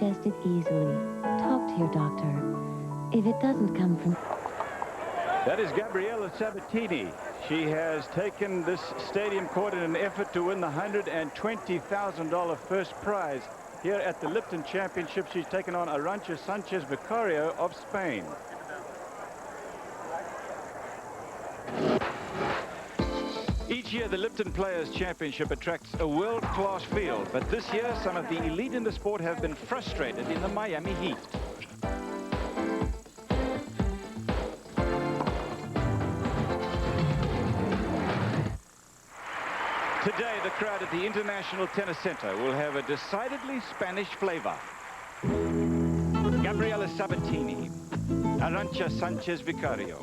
digest it easily. Talk to your doctor. If it doesn't come from... That is Gabriela Sabatini. She has taken this stadium court in an effort to win the $120,000 first prize here at the Lipton Championship. She's taken on Arantxa Sanchez-Vicario of Spain. Each year, the Lipton Players Championship attracts a world-class field, but this year, some of the elite in the sport have been frustrated in the Miami heat. Today, the crowd at the International Tennis Center will have a decidedly Spanish flavor. Gabriela Sabatini, Arantxa Sanchez-Vicario.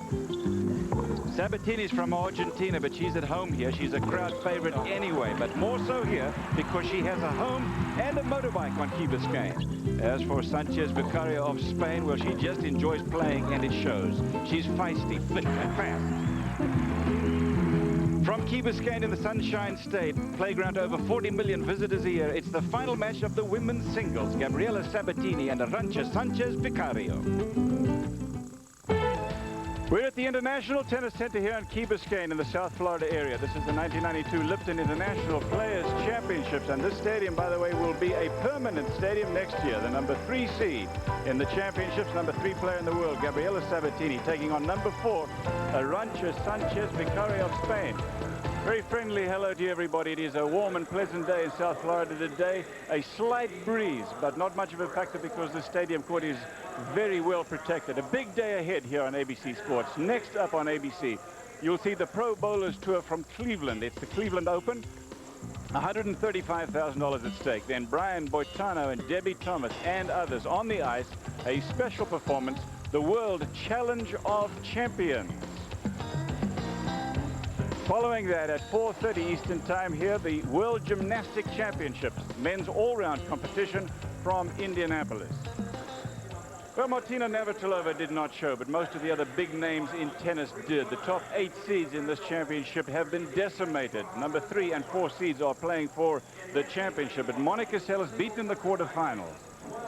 Sabatini's from Argentina, but she's at home here. She's a crowd favorite anyway, but more so here because she has a home and a motorbike on Key Biscayne. As for Sanchez-Vicario of Spain, well, she just enjoys playing, and it shows. She's feisty, fit, and fast. From Key Biscayne in the Sunshine State, playground to over 40 million visitors a year, it's the final match of the women's singles, Gabriela Sabatini and Arantxa Sanchez-Vicario. We're at the International Tennis Center here in Key Biscayne in the South Florida area. This is the 1992 Lipton International Players Championships, and this stadium, by the way, will be a permanent stadium next year. The number 3 seed in the championships, number 3 player in the world, Gabriela Sabatini, taking on number 4, Arantxa Sanchez-Vicario of Spain. Very friendly hello to you, everybody. It is a warm and pleasant day in South Florida today. A slight breeze, but not much of a factor because the stadium court is very well protected. A big day ahead here on ABC Sports. Next up on ABC, you'll see the Pro Bowlers Tour from Cleveland. It's the Cleveland Open. $135,000 at stake. Then Brian Boitano and Debbie Thomas and others on the ice. A special performance, the World Challenge of Champions. Following that, at 4:30 Eastern Time here, the World Gymnastic Championships, men's all-round competition from Indianapolis. Well, Martina Navratilova did not show, but most of the other big names in tennis did. The top 8 seeds in this championship have been decimated. Number 3 and 4 seeds are playing for the championship, but Monica Seles beaten in the quarterfinals.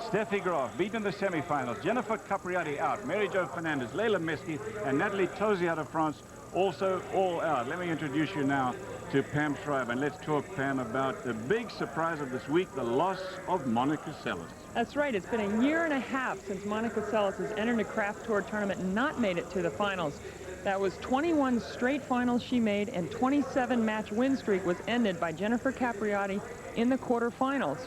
Steffi Graf beaten in the semifinals. Jennifer Capriati out. Mary Jo Fernandez, Leila Mesky, and Natalie Tosi out of France also all out. Let me introduce you now to Pam Schreiber, and let's talk, Pam, about the big surprise of this week, the loss of Monica Seles. That's right. It's been a year and a half since Monica Seles has entered a Kraft Tour tournament and not made it to the finals. That was 21 straight finals she made, and 27-match win streak was ended by Jennifer Capriati in the quarterfinals.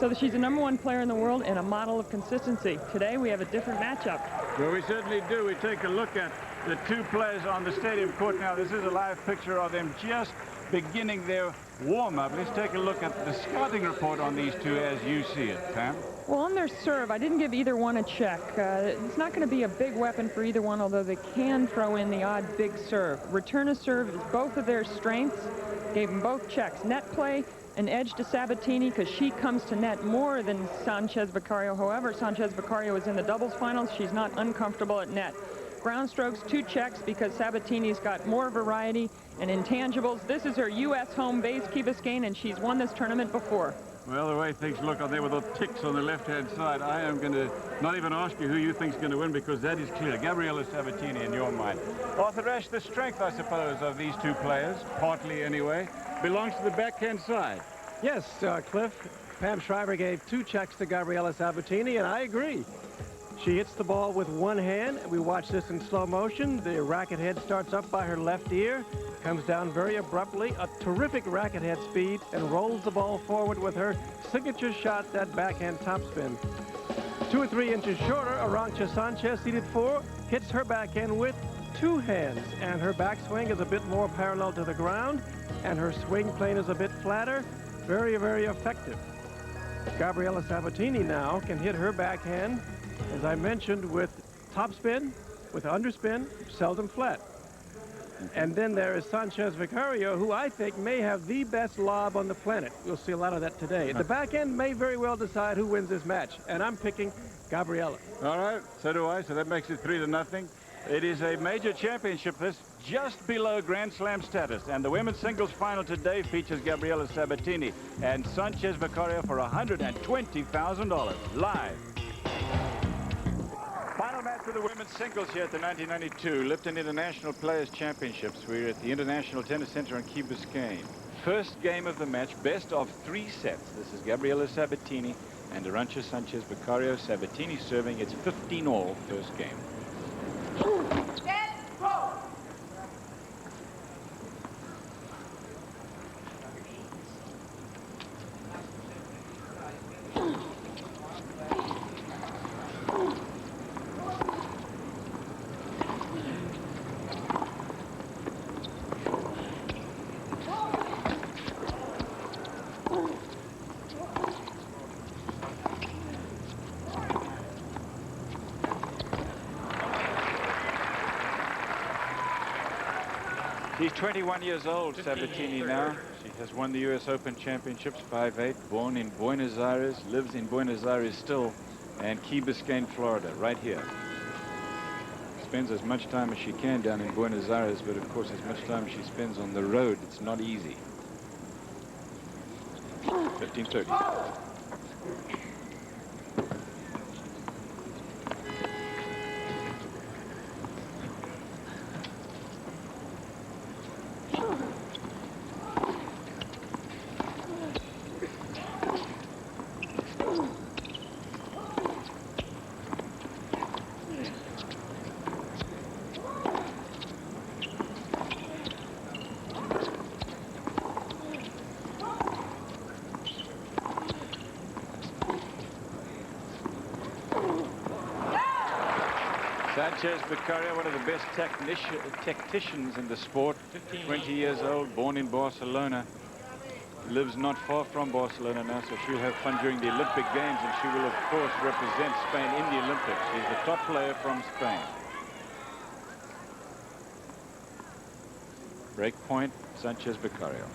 So she's a #1 player in the world and a model of consistency. Today we have a different matchup. Well, we certainly do. We take a look at the 2 players on the stadium court now. This is a live picture of them just beginning their warm-up. Let's take a look at the scouting report on these 2 as you see it, Pam. Well, on their serve, I didn't give either one a check. It's not going to be a big weapon for either one, although they can throw in the odd big serve. Return of serve is both of their strengths. Gave them both checks. Net play, an edge to Sabatini because she comes to net more than Sanchez-Vicario. However, Sanchez-Vicario is in the doubles finals. She's not uncomfortable at net. Ground strokes, 2 checks because Sabatini's got more variety and intangibles. This is her U.S. home base, Key Biscayne, and she's won this tournament before. Well, the way things look on there with the ticks on the left-hand side, I am going to not even ask you who you think's going to win because that is clear. Gabriela Sabatini in your mind. Arthur Ashe, the strength, I suppose, of these 2 players, partly anyway, belongs to the backhand side. Yes, Cliff. Pam Schreiber gave 2 checks to Gabriela Sabatini, and I agree. She hits the ball with one hand. We watch this in slow motion. The racket head starts up by her left ear, comes down very abruptly, a terrific racket head speed, and rolls the ball forward with her signature shot, that backhand topspin. 2 or 3 inches shorter, Arantxa Sanchez, seated 4, hits her backhand with 2 hands, and her backswing is a bit more parallel to the ground, and her swing plane is a bit flatter. Very, very effective. Gabriela Sabatini now can hit her backhand, as I mentioned, with topspin, with underspin, seldom flat. And then there is Sanchez-Vicario, who I think may have the best lob on the planet. We'll see a lot of that today. The backhand may very well decide who wins this match, and I'm picking Gabriela. All right, so do I. So that makes it 3-0. It is a major championship, this. just below Grand Slam status. And the women's singles final today features Gabriela Sabatini and Sanchez-Vicario for $120,000 live. Final match of the women's singles here at the 1992 Lipton International Players Championships. We're at the International Tennis Center in Key Biscayne. First game of the match, best of 3 sets. This is Gabriela Sabatini and Arantxa Sanchez-Vicario. Sabatini serving. It's 15-all first game. She's 21 years old, Sabatini now. She has won the U.S. Open Championships 5'8", born in Buenos Aires, lives in Buenos Aires still, and Key Biscayne, Florida, right here. Spends as much time as she can down in Buenos Aires, but of course as much time as she spends on the road, it's not easy. 15-30. Sanchez-Vicario, one of the best tacticians in the sport. 20 years old, born in Barcelona. Lives not far from Barcelona now, so she'll have fun during the Olympic Games, and she will, of course, represent Spain in the Olympics. She's the top player from Spain. Break point, Sanchez-Vicario.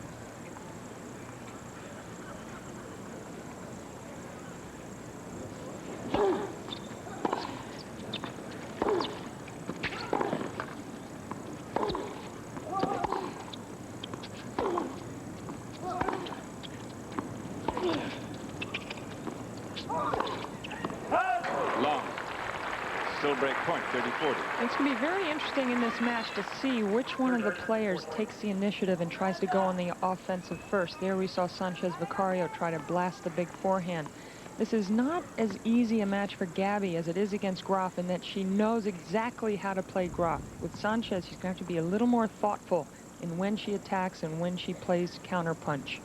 Long. Still break point, 30-40. It's going to be very interesting in this match to see which one of the players takes the initiative and tries to go on the offensive first. There we saw Sanchez-Vicario try to blast the big forehand. This is not as easy a match for Gabby as it is against Graf in that she knows exactly how to play Graf. With Sanchez, she's going to have to be a little more thoughtful in when she attacks and when she plays counterpunch.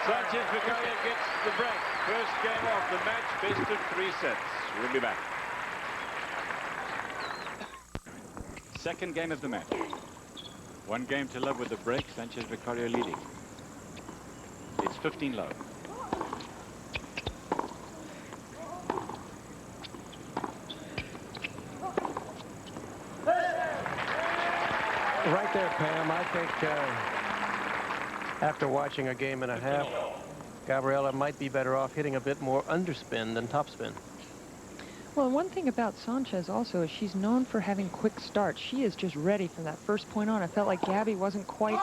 Sanchez-Vicario gets the break. First game off the match, best of 3 sets. We'll be back. Second game of the match. 1 game to love with the break. Sanchez-Vicario leading. It's 15 love. Right there, Pam. I think after watching a game and a half, Gabriela might be better off hitting a bit more underspin than topspin. Well, one thing about Sanchez also is she's known for having quick starts. She is just ready from that first point on. I felt like Gabby wasn't quite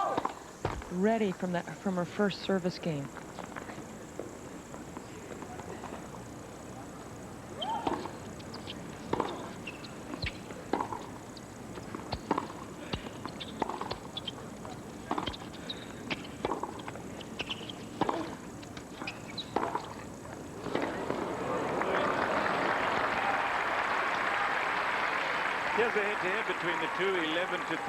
ready from her first service game. Here's a head-to-head between the two,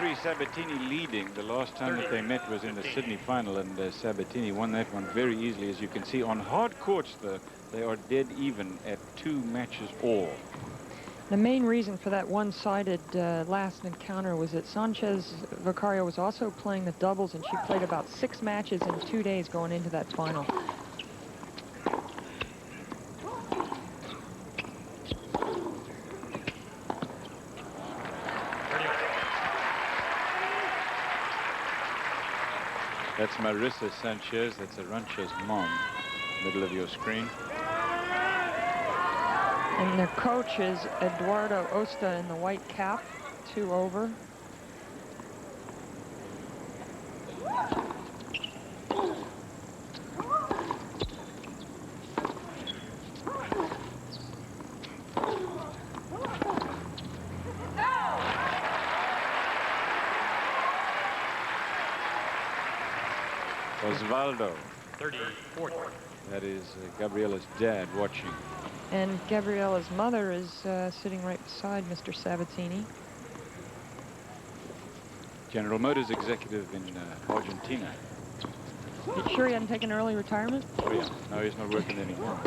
11-3, Sabatini leading. The last time that they met was in the Sydney final, and Sabatini won that one very easily. As you can see, on hard courts, though, they are dead even at 2 matches all. The main reason for that one-sided last encounter was that Sanchez-Vicario was also playing the doubles, and she played about 6 matches in 2 days going into that final. That's Marissa Sanchez. That's Arancha's mom. Middle of your screen. And their coach is Eduardo Osta in the white cap, 2 over. Osvaldo. 30-40. That is Gabriella's dad watching. And Gabriella's mother is sitting right beside Mr. Sabatini. General Motors executive in Argentina. You sure he hadn't taken early retirement? Oh yeah, no, he's not working anymore.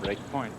Break point.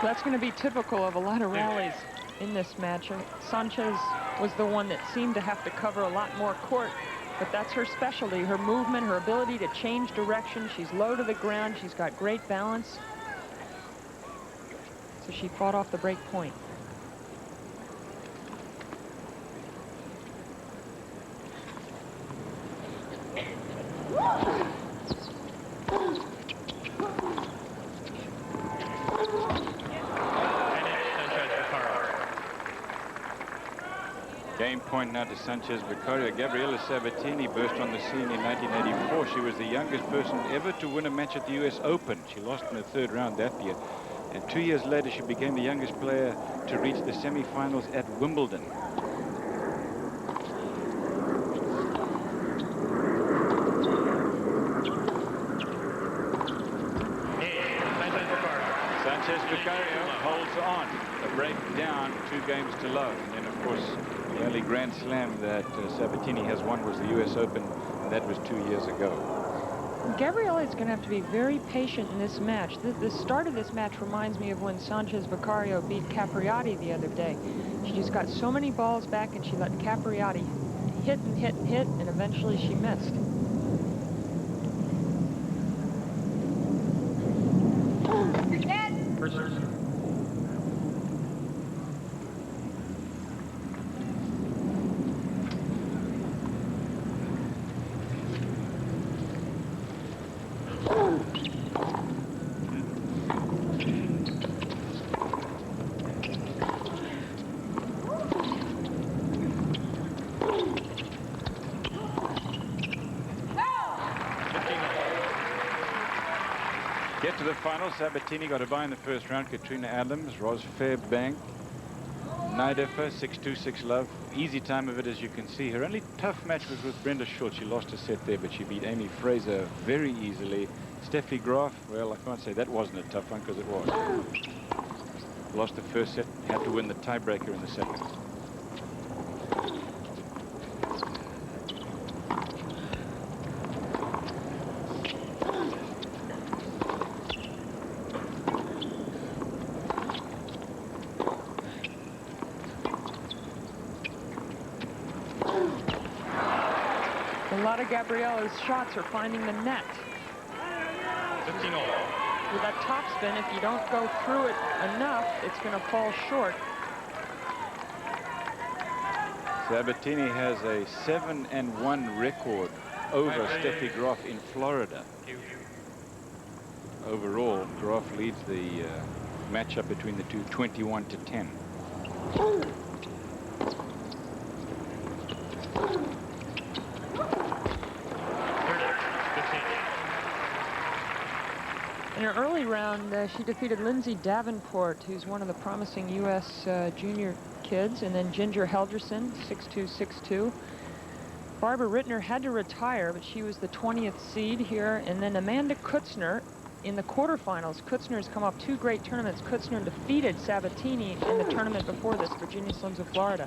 That's going to be typical of a lot of rallies in this match. Sanchez was the one that seemed to have to cover a lot more court, but that's her specialty, her movement, her ability to change direction. She's low to the ground. She's got great balance. So she fought off the break point. Game point now to Sanchez-Vicario. Gabriela Sabatini burst on the scene in 1984. She was the youngest person ever to win a match at the US Open. She lost in the 3rd round that year. And 2 years later, she became the youngest player to reach the semi-finals at Wimbledon. Sanchez-Vicario holds on. A break down, 2 games to love. And then, of course, the only Grand Slam that Sabatini has won was the US Open, and that was 2 years ago. Gabriella is going to have to be very patient in this match. The start of this match reminds me of when Sanchez-Vicario beat Capriati the other day. She just got so many balls back, and she let Capriati hit and hit and hit, and eventually she missed. Get to the final. Sabatini got a bye in the 1st round. Katrina Adams, Ros Fairbank, Naidefer, 6-2, 6-love. Easy time of it, as you can see. Her only tough match was with Brenda Schultz. She lost a set there, but she beat Amy Fraser very easily. Steffi Graf, well, I can't say that wasn't a tough one, because it was. Lost the 1st set, had to win the tiebreaker in the 2nd. A lot of Gabriella's shots are finding the net. 15-all. With that topspin, if you don't go through it enough, it's going to fall short. Sabatini has a 7-1 record over Steffi Graf in Florida. Overall, Graf leads the matchup between the two, 21-10. In her early round, she defeated Lindsay Davenport, who's one of the promising U.S. junior kids, and then Ginger Helgerson, 6-2, 6-2. Barbara Rittner had to retire, but she was the 20th seed here, and then Amanda Kutzner in the quarterfinals. Kutzner's come off 2 great tournaments. Kutzner defeated Sabatini in the tournament before this, Virginia Slims of Florida.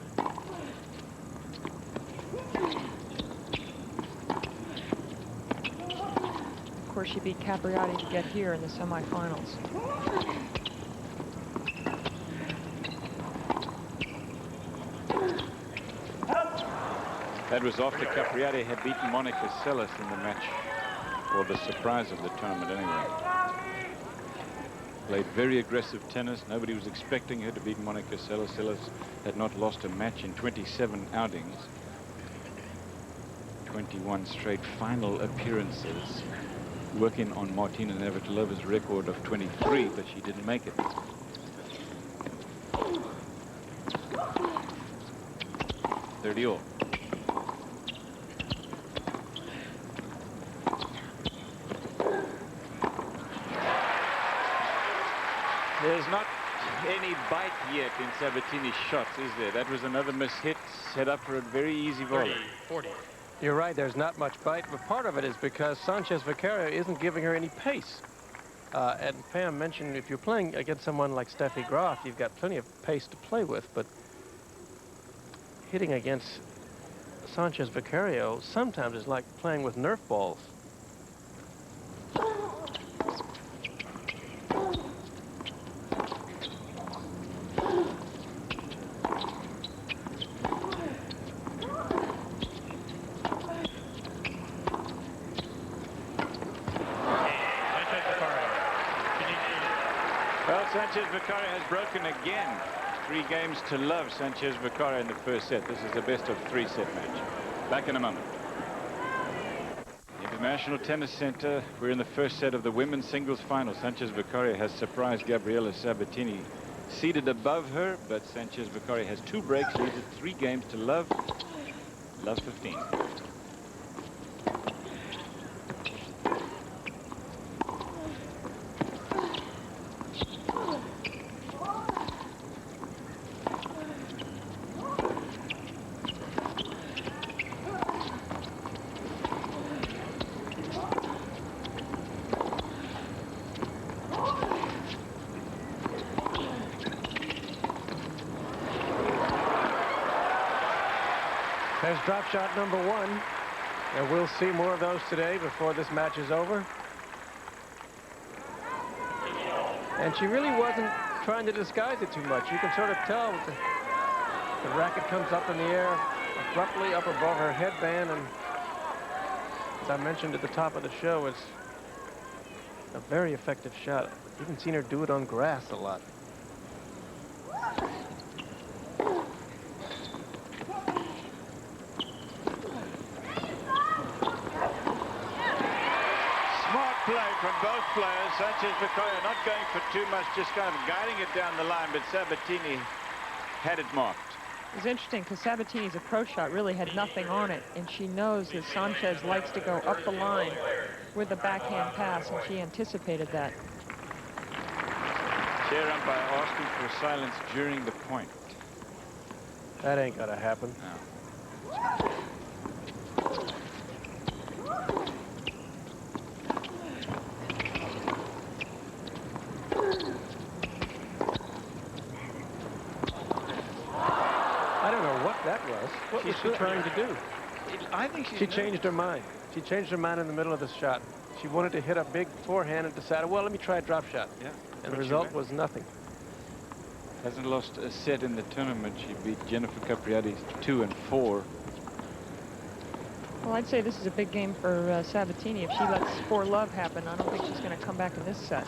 where she beat Capriati to get here in the semifinals. That was after Capriati had beaten Monica Seles in the match, or the surprise of the tournament anyway. Played very aggressive tennis. Nobody was expecting her to beat Monica Seles. Seles had not lost a match in 27 outings. 21 straight final appearances, working on Martina Navratilova's record of 23, but she didn't make it. All. There's not any bite yet in Sabatini's shots, is there? That was another mishit, set up for a very easy volley. 40. You're right, there's not much bite, but part of it is because Sanchez-Vicario isn't giving her any pace. And Pam mentioned if you're playing against someone like Steffi Graf, you've got plenty of pace to play with, but hitting against Sanchez-Vicario sometimes is like playing with Nerf balls. Sanchez-Vicario has broken again. 3 games to love Sanchez-Vicario in the first set. This is a best-of-3 set match. Back in a moment. International Tennis Center. We're in the first set of the women's singles final. Sanchez-Vicario has surprised Gabriela Sabatini, seated above her, but Sanchez-Vicario has 2 breaks, leads at 3 games to love. Love 15. There's drop shot number 1, and we'll see more of those today before this match is over. And she really wasn't trying to disguise it too much. You can sort of tell the racket comes up in the air abruptly up above her headband, and as I mentioned at the top of the show, it's a very effective shot. I've even seen her do it on grass a lot. From both players. Sanchez-Vicario not going for too much, just kind of guiding it down the line, but Sabatini had it marked. It was interesting because Sabatini's approach shot really had nothing on it, and she knows that Sanchez likes to go up the line with a backhand pass, and she anticipated that. Chair umpire asking for silence during the point. That ain't gonna happen. No. What was she trying to do? I think she changed her mind. She changed her mind in the middle of the shot. She wanted to hit a big forehand and decided, well, let me try a drop shot. Yeah. And the result was nothing. Hasn't lost a set in the tournament. She beat Jennifer Capriati 2 and 4. Well, I'd say this is a big game for Sabatini. If she lets 4 love happen, I don't think she's going to come back in this set.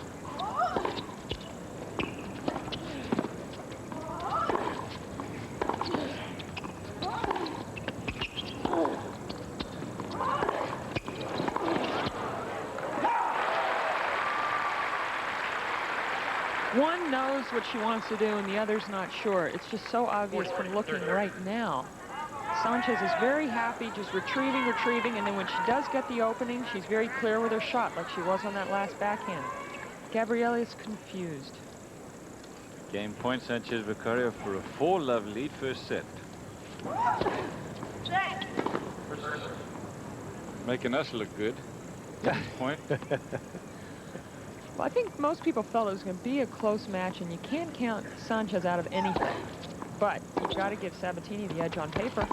One knows what she wants to do and the other's not sure. It's just so obvious from looking right now. Sanchez is very happy, just retrieving, and then when she does get the opening, she's very clear with her shot, like she was on that last backhand. Gabriela is confused. Game point, Sanchez-Vicario for a 4-love lead, first set. Making us look good. Game point. Well, I think most people felt it was going to be a close match, and you can't count Sanchez out of anything. But you've got to give Sabatini the edge on paper.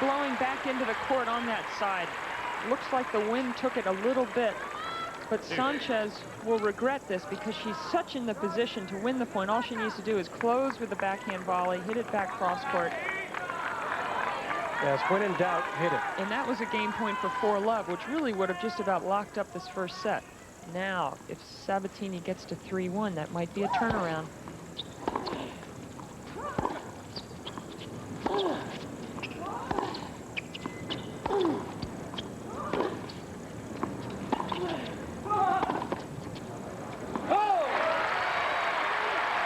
blowing back into the court on that side. Looks like the wind took it a little bit. But Sanchez will regret this because she's such in the position to win the point. All she needs to do is close with the backhand volley, hit it back cross court. Yes, when in doubt, hit it. And that was a game point for 4-love, which really would have just about locked up this first set. Now, if Sabatini gets to 3-1, that might be a turnaround.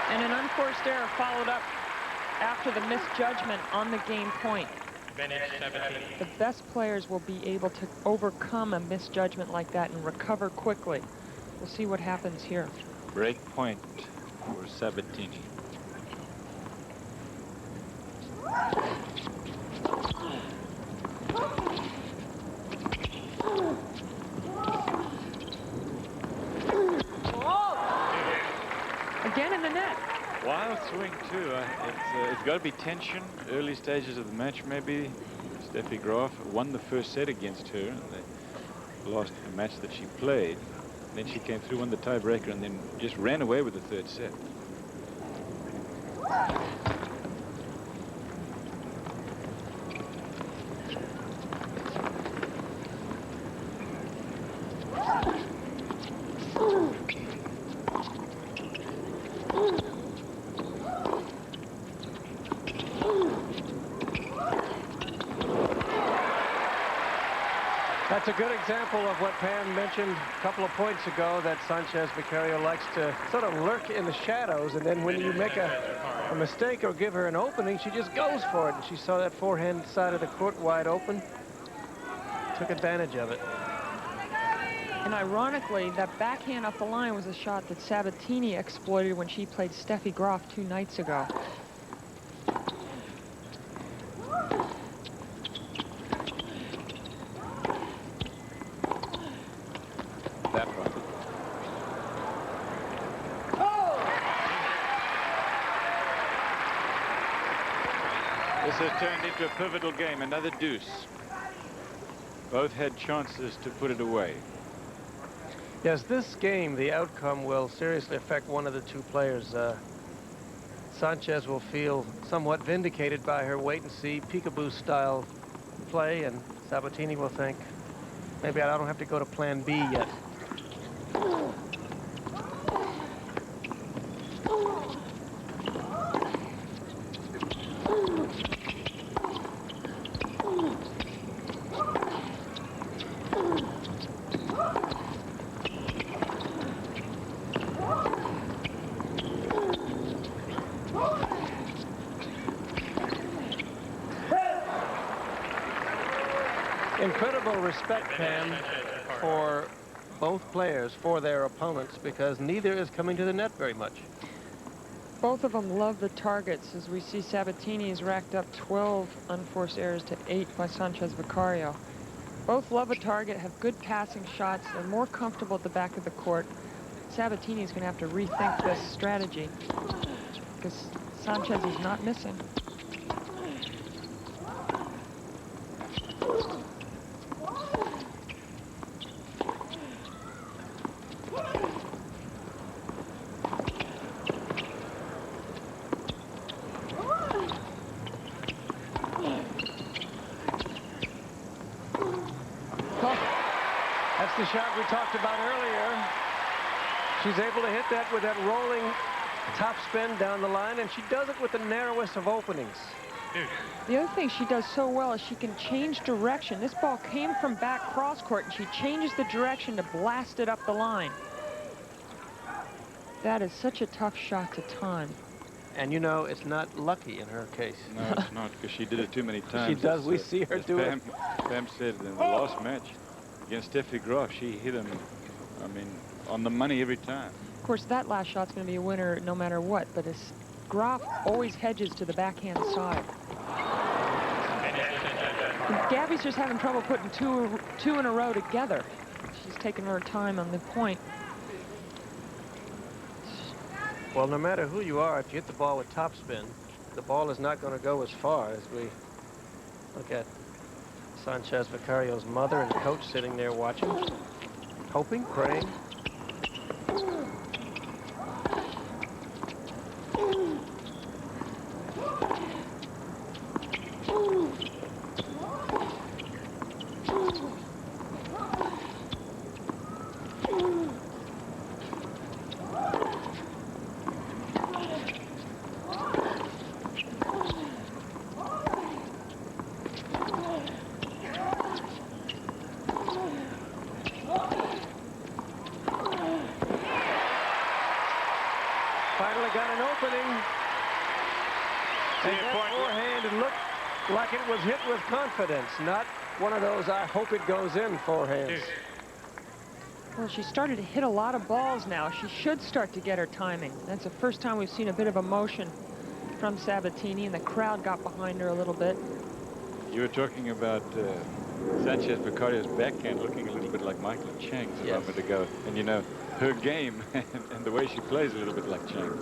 And an unforced error followed up after the misjudgment on the game point. The best players will be able to overcome a misjudgment like that and recover quickly. We'll see what happens here. Break point for Sabatini. Again in the net. Wild swing too. It's got to be tension. Early stages of the match, maybe. Steffi Graf won the first set against her. And they lost a match that she played. Then she came through, won the tiebreaker, and then just ran away with the third set. That's a good example of what Pam mentioned a couple of points ago, that Sanchez-Vicario likes to sort of lurk in the shadows, and then when you make a mistake or give her an opening, she just goes for it. And she saw that forehand side of the court wide open, took advantage of it. And ironically, that backhand off the line was a shot that Sabatini exploited when she played Steffi Graf 2 nights ago. This has turned into a pivotal game, another deuce. Both had chances to put it away. Yes, this game, the outcome will seriously affect one of the two players. Sanchez will feel somewhat vindicated by her wait-and-see, peekaboo style play, and Sabatini will think, maybe I don't have to go to plan B yet. Incredible respect, Pam, for both players, for their opponents, because neither is coming to the net very much. Both of them love the targets, as we see Sabatini has racked up 12 unforced errors to 8 by Sanchez-Vicario. Both love a target, have good passing shots, they're more comfortable at the back of the court. Sabatini is going to have to rethink this strategy because Sanchez is not missing. That's the shot we talked about earlier. She's able to hit that with that rolling top spin down the line, and she does it with the narrowest of openings. The other thing she does so well is she can change direction. This ball came from back cross court, and she changes the direction to blast it up the line. That is such a tough shot to time. And you know, it's not lucky in her case. No, it's not, because she did it too many times. She does. We see her do it. Pam said in the last match against Steffi Graf, she hit him, I mean, on the money every time. Of course, that last shot's going to be a winner no matter what, but Graf always hedges to the backhand side. And Gabby's just having trouble putting two in a row together. She's taking her time on the point. Well, no matter who you are, if you hit the ball with topspin, the ball is not going to go as far as we look at Sanchez-Vicario's mother and coach sitting there watching, hoping, praying. Finally got an opening. And that forehand, it looked like it was hit with confidence, not one of those I hope it goes in forehands. Well, she started to hit a lot of balls now. She should start to get her timing. That's the first time we've seen a bit of emotion from Sabatini, and the crowd got behind her a little bit. You were talking about Sanchez-Vicario's backhand looking a little bit like Michael Chang's a moment ago. And you know, her game and the way she plays a little bit like Chang.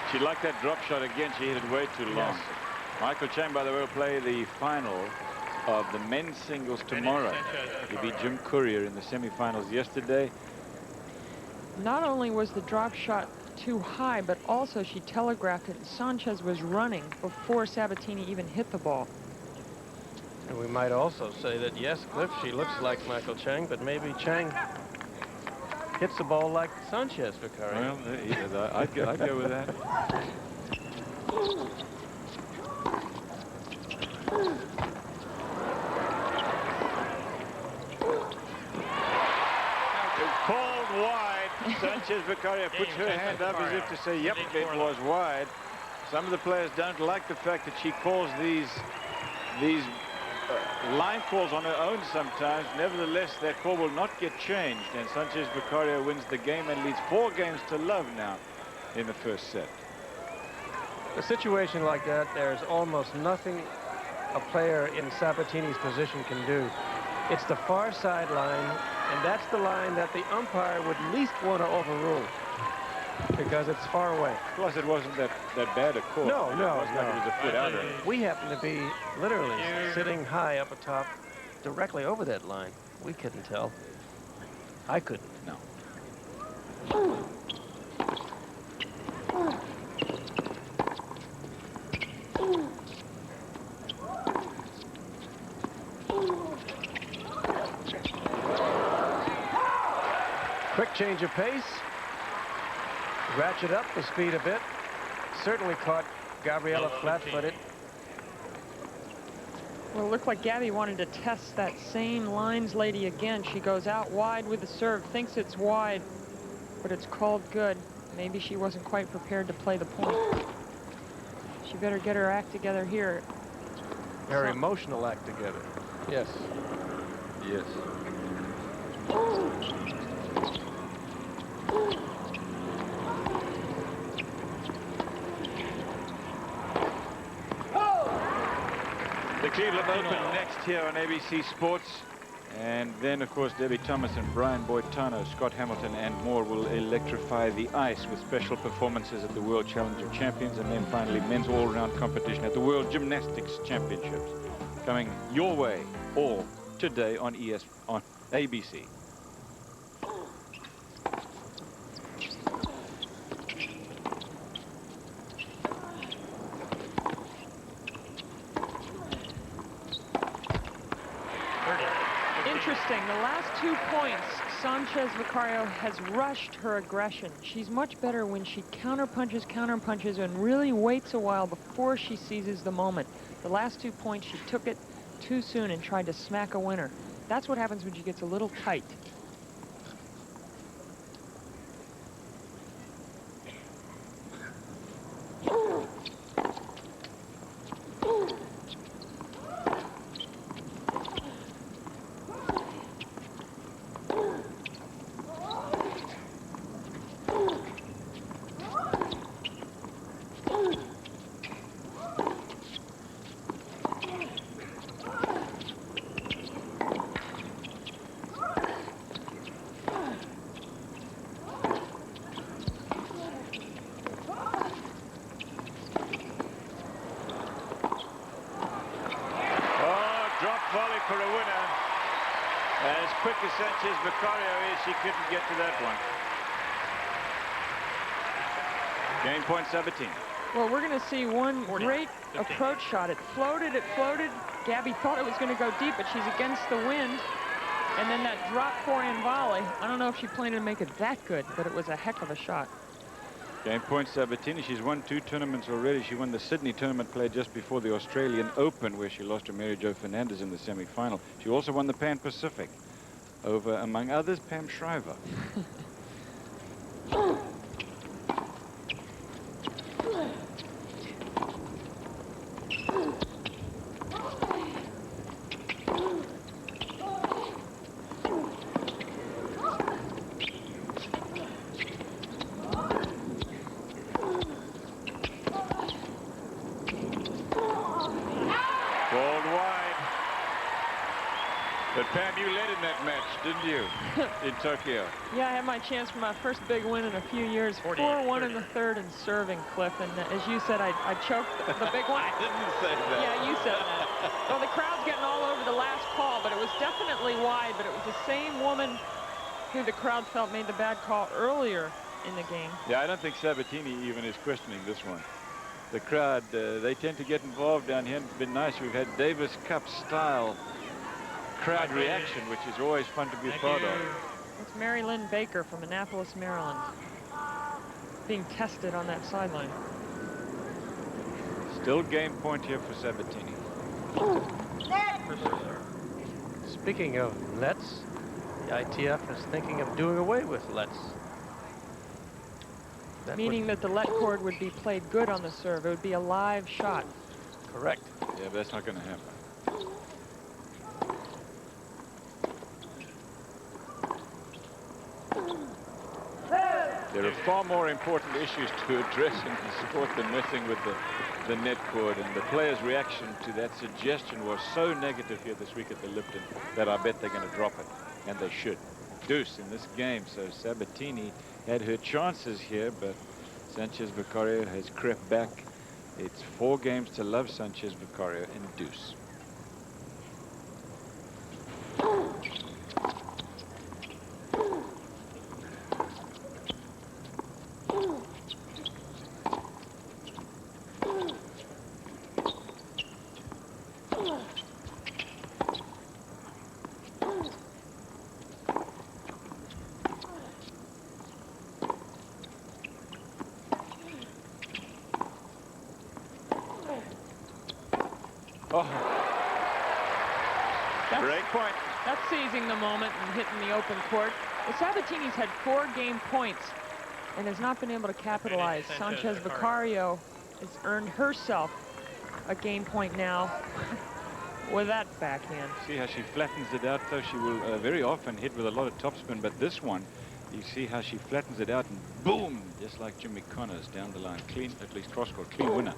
She liked that drop shot again. She hit it way too long. Yes. Michael Chang, by the way, will play the final of the men's singles tomorrow. He beat Jim Courier in the semifinals yesterday. Not only was the drop shot too high, but also she telegraphed it. Sanchez was running before Sabatini even hit the ball. And we might also say that, yes, Cliff, she looks like Michael Chang, but maybe Chang hits the ball like Sanchez-Vicario. Well, I'd go with that. Called wide. Sanchez-Vicario puts her hand up as if to say, yep, it was wide. Some of the players don't like the fact that she calls these line calls on her own sometimes. Nevertheless, that call will not get changed, and Sanchez-Vicario wins the game and leads 4 games to love now in the first set. A situation like that, there's almost nothing a player in Sabatini's position can do. It's the far sideline, and that's the line that the umpire would least want to overrule because it's far away. Plus, it wasn't that bad a call. No. It was like it was a foot out of it. We happen to be literally sitting high up atop, directly over that line. We couldn't tell. I couldn't. No. Quick change of pace. Ratchet up the speed a bit. Certainly caught Gabriela flat-footed. Well, it looked like Gabby wanted to test that same lines lady again. She goes out wide with the serve, thinks it's wide, but it's called good. Maybe she wasn't quite prepared to play the point. She better get her act together here. Her emotional act together. Yes. Yes. The Cleveland Open next here on ABC Sports. And then, of course, Debbie Thomas and Brian Boitano, Scott Hamilton, and more will electrify the ice with special performances at the World Challenge of Champions, and then finally men's all-round competition at the World Gymnastics Championships. Coming your way all today on ABC. Interesting. The last 2 points, Sanchez-Vicario has rushed her aggression. She's much better when she counterpunches, and really waits a while before she seizes the moment. The last 2 points, she took it too soon and tried to smack a winner. That's what happens when she gets a little tight. As quick as Sanchez-Vicario is, she couldn't get to that one. Game point, Sabatini. Well, we're going to see one great approach shot. It floated, it floated. Gabby thought it was going to go deep, but she's against the wind. And then that drop forehand volley. I don't know if she planned to make it that good, but it was a heck of a shot. Game point, Sabatini. She's won 2 tournaments already. She won the Sydney tournament played just before the Australian Open, where she lost to Mary Jo Fernandez in the semi-final. She also won the Pan Pacific over, among others, Pam Shriver. In Tokyo. Yeah, I had my chance for my first big win in a few years. 4-1 in the third and serving, Cliff. And as you said, I choked the big one. I didn't say that. Yeah, you said that. Well, the crowd's getting all over the last call, but it was definitely wide. But it was the same woman who the crowd felt made the bad call earlier in the game. Yeah, I don't think Sabatini even is questioning this one. The crowd, they tend to get involved down here. It's been nice. We've had Davis Cup style crowd reaction, which is always fun to be part of. It's Mary Lynn Baker from Annapolis, Maryland, being tested on that sideline. Still game point here for Sabatini. Speaking of lets, the ITF is thinking of doing away with lets. Meaning that the let cord would be played good on the serve. It would be a live shot. Correct. Yeah, but that's not going to happen. There are far more important issues to address in the sport than messing with the net cord, and the players' reaction to that suggestion was so negative here this week at the Lipton that I bet they're going to drop it, and they should. Deuce in this game, so Sabatini had her chances here, but Sanchez-Vicario has crept back. It's 4 games to love Sanchez-Vicario and deuce. Break point. That's seizing the moment and hitting the open court. The Sabatini's had 4 game points and has not been able to capitalize. Sanchez-Vicario has earned herself a game point now with that backhand. See how she flattens it out, though. She will very often hit with a lot of topspin, but this one, you see how she flattens it out and boom, just like Jimmy Connors down the line. Clean, at least cross-court, clean winner.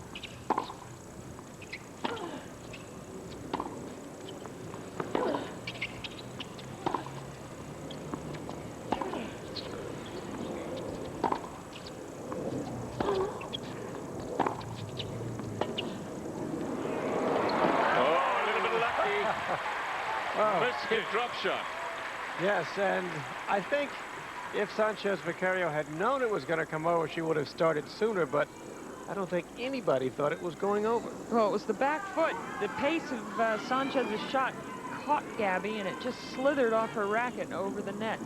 Drop shot. Yes, and I think if Sanchez-Vicario had known it was going to come over, she would have started sooner, but I don't think anybody thought it was going over. Well, it was the back foot. The pace of Sanchez's shot caught Gabby, and it just slithered off her racket over the net.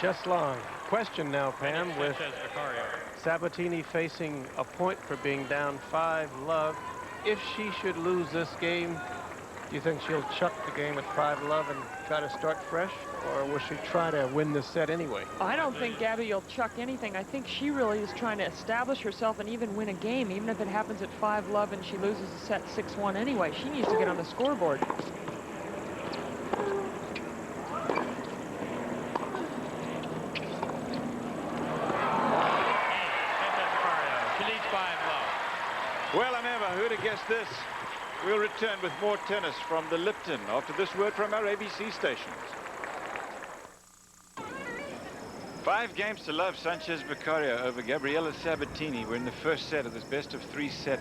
Just long. Question now, Pam, with Sabatini facing a point for being down 5-love. If she should lose this game, do you think she'll chuck the game at 5-love and try to start fresh? Or will she try to win this set anyway? I don't think Gabby will chuck anything. I think she really is trying to establish herself and even win a game, even if it happens at 5-love and she loses the set 6-1 anyway. She needs to get on the scoreboard. this, we'll return with more tennis from the Lipton after this word from our ABC stations. 5 games to love. Sanchez-Vicario over Gabriela Sabatini. We're in the first set of this best-of-3 set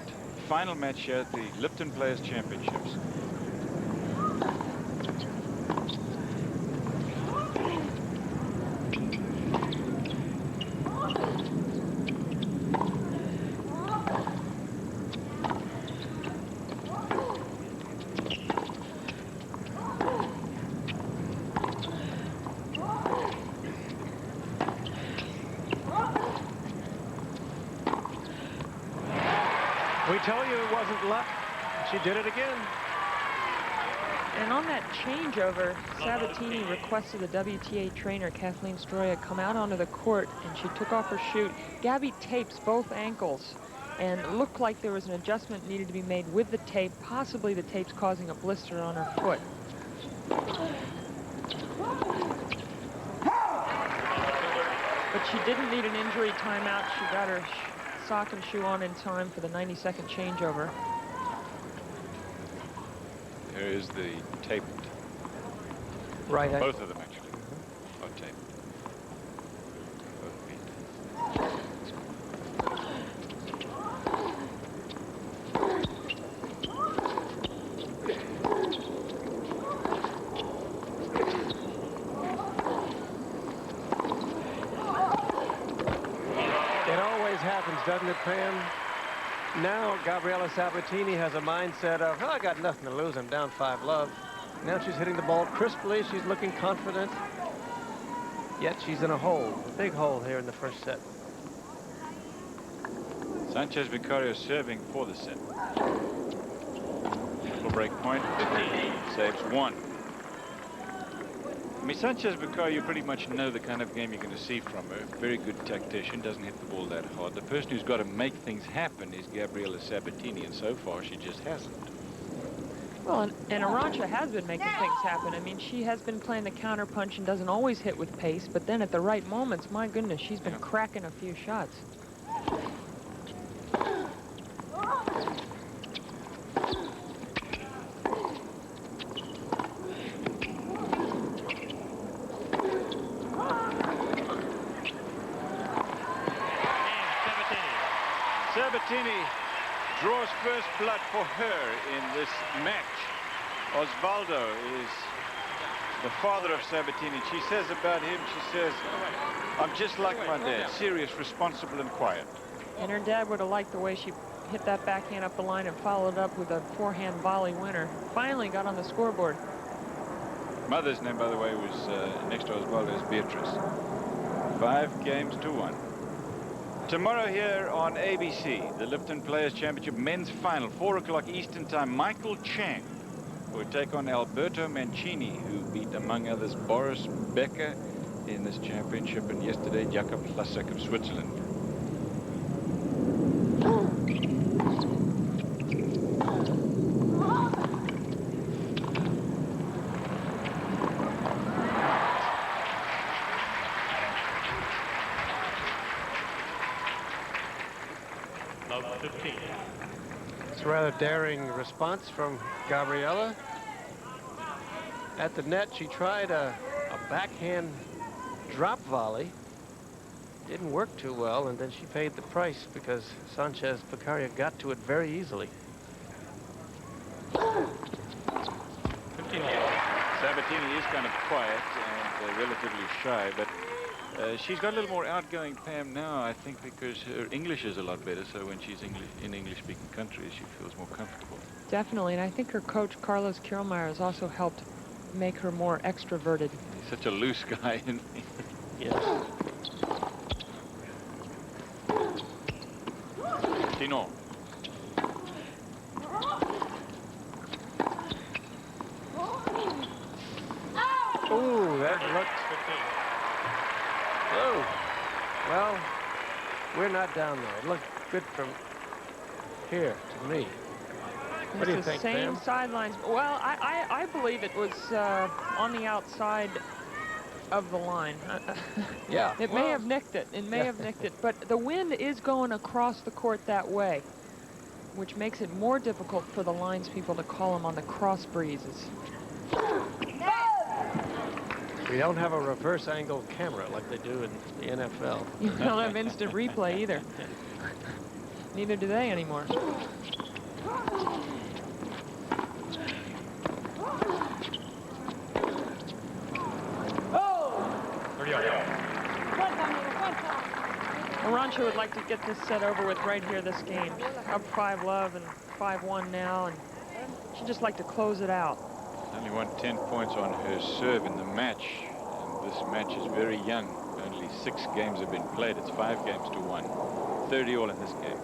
final match here at the Lipton Players Championships. We told you it wasn't luck. She did it again. And on that changeover, Sabatini requested the WTA trainer, Kathleen Stroya, come out onto the court, and she took off her shoe. Gabby tapes both ankles, and it looked like there was an adjustment needed to be made with the tape, possibly the tape's causing a blister on her foot. But she didn't need an injury timeout. She got her sock and shoe on in time for the 90-second changeover. There is the taped. Right. Both of them, actually. Are taped. Both feet. It always happens, doesn't it, Pam? Now Gabriela Sabatini has a mindset of, oh, I got nothing to lose. I'm down 5-love. Now she's hitting the ball crisply. She's looking confident. Yet she's in a hole, a big hole here in the first set. Sanchez-Vicario serving for the set. Full break point. Saves 1. I mean, Sanchez-Vicario, you pretty much know the kind of game you're going to see from her. Very good tactician, doesn't hit the ball that hard. The person who's got to make things happen is Gabriela Sabatini, and so far she just hasn't. Well, and Arantxa has been making things happen. I mean, she has been playing the counter punch and doesn't always hit with pace, but then at the right moments, my goodness, she's been cracking a few shots. Sabatini draws first blood for her in this match. Osvaldo is the father of Sabatini. She says about him, she says, I'm just like my dad, serious, responsible, and quiet. And her dad would have liked the way she hit that backhand up the line and followed up with a forehand volley winner. Finally got on the scoreboard. Mother's name, by the way, was next to Osvaldo is Beatrice. 5 games to 1. Tomorrow here on ABC, the Lipton Players Championship men's final, 4 o'clock Eastern time. Michael Chang will take on Alberto Mancini, who beat, among others, Boris Becker in this championship, and yesterday Jakob Hlasek of Switzerland. It's a rather daring response from Gabriela. At the net, she tried a backhand drop volley. Didn't work too well, and then she paid the price because Sanchez-Vicario got to it very easily. Sabatini is kind of quiet and relatively shy, but she's got a little more outgoing, Pam, now, I think, because her English is a lot better, so when she's in English-speaking countries, she feels more comfortable. Definitely, and I think her coach, Carlos Kirlmeyer, has also helped make her more extroverted. He's such a loose guy, isn't he? Yes. Tino. Ooh, that looked... Oh, well, we're not down there. It looked good from here to me. What do you think, Same Pam? sidelines. Well, I believe it was on the outside of the line. Yeah. It may have nicked it. It may have nicked it. But the wind is going across the court that way. which makes it more difficult for the lines people to call them on the cross breezes. We don't have a reverse angle camera like they do in the NFL. You don't have instant replay either. Neither do they anymore. Arancha would like to get this set over with right here this game. Up 5-love and 5-1 now, and she'd just like to close it out. Only won 10 points on her serve in the match. And this match is very young. Only 6 games have been played. It's 5 games to 1. 30 all in this game.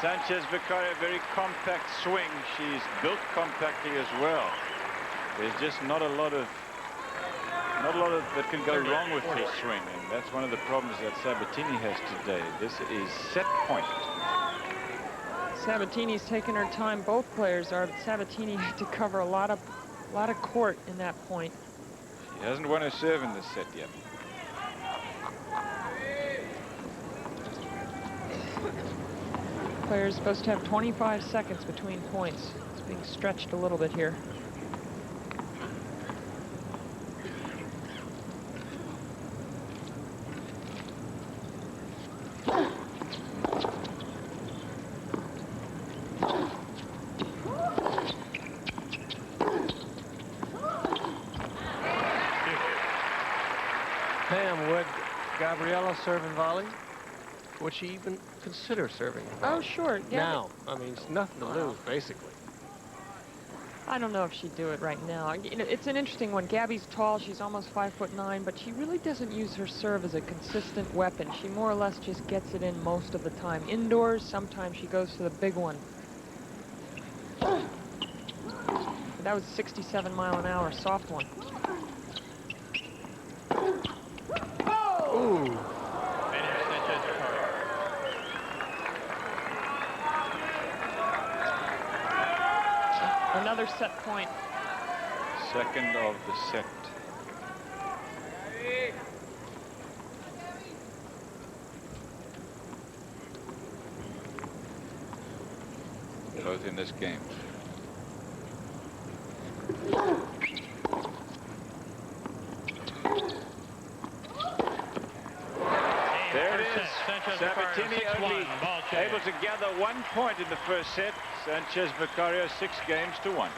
Sanchez-Vicario, very compact swing. She's built compactly as well. There's just not a lot of that can go wrong with her swing, and that's one of the problems that Sabatini has today. This is set point. Sabatini's taking her time. Both players are. But Sabatini had to cover a lot of court in that point. She hasn't won her serve in this set yet. Player's supposed to have 25 seconds between points. It's being stretched a little bit here. Pam, would Gabriela serve and volley? Would she even consider serving? Oh, sure. Yeah. Now, I mean, it's nothing to lose, basically. I don't know if she'd do it right now. You know, it's an interesting one. Gabby's tall. She's almost 5'9", but she really doesn't use her serve as a consistent weapon. She more or less just gets it in most of the time. Indoors, sometimes she goes to the big one. That was a 67-mile-an-hour soft one. Ooh. Another set point. Second of the set. Both in this game. There it is. Sabatini only able to gather 1 point in the first set. Sanchez-Vicario 6 games to 1.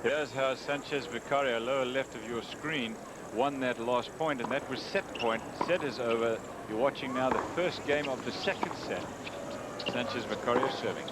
Here's how Sanchez-Vicario, lower left of your screen, won that last point, and that was set point. Set is over. You're watching now the first game of the second set. Sanchez-Vicario serving.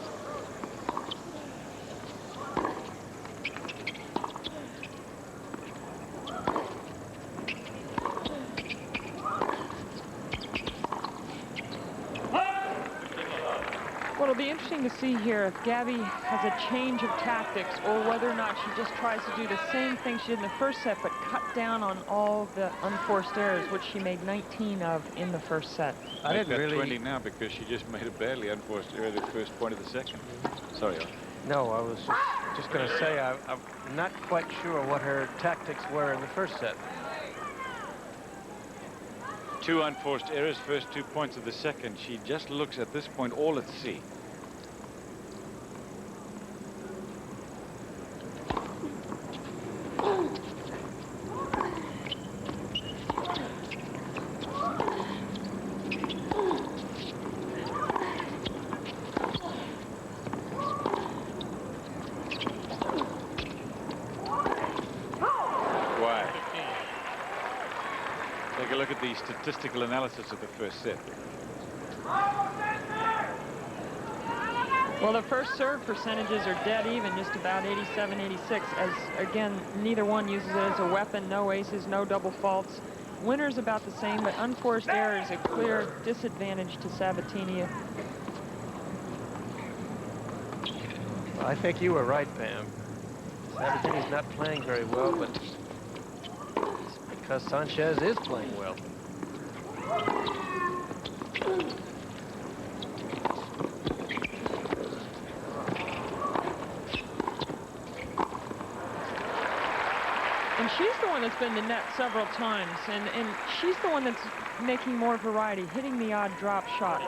Well, it'll be interesting to see here if Gabby has a change of tactics or whether or not she just tries to do the same thing she did in the first set but cut down on all the unforced errors, which she made 19 of in the first set. I didn't really 20 now because she just made a badly unforced error the first point of the second. Sorry. No, I was just going to say I'm not quite sure what her tactics were in the first set. 2 unforced errors, first 2 points of the second. She just looks at this point all at sea. Take a look at the statistical analysis of the first set. Well, the first serve percentages are dead even, just about 87, 86, as, again, neither one uses it as a weapon. No aces, no double faults. Winner's about the same, but unforced error is a clear disadvantage to Sabatini. Well, I think you were right, Pam. Sabatini's not playing very well, but it's because Sanchez is playing well. And she's the one that's been to net several times, and she's the one that's making more variety, hitting the odd drop shot.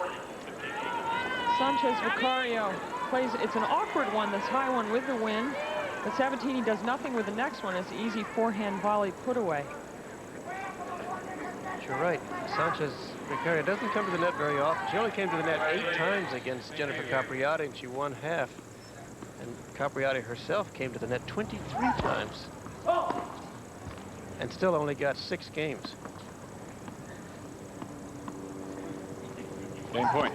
Sanchez-Vicario plays, it's an awkward one, this high one with the win, but Sabatini does nothing with the next one. It's easy forehand volley put away. You're right. Sanchez-Vicario doesn't come to the net very often. She only came to the net 8 times against Jennifer Capriati, and she won half. And Capriati herself came to the net 23 times. And still only got 6 games. Game point.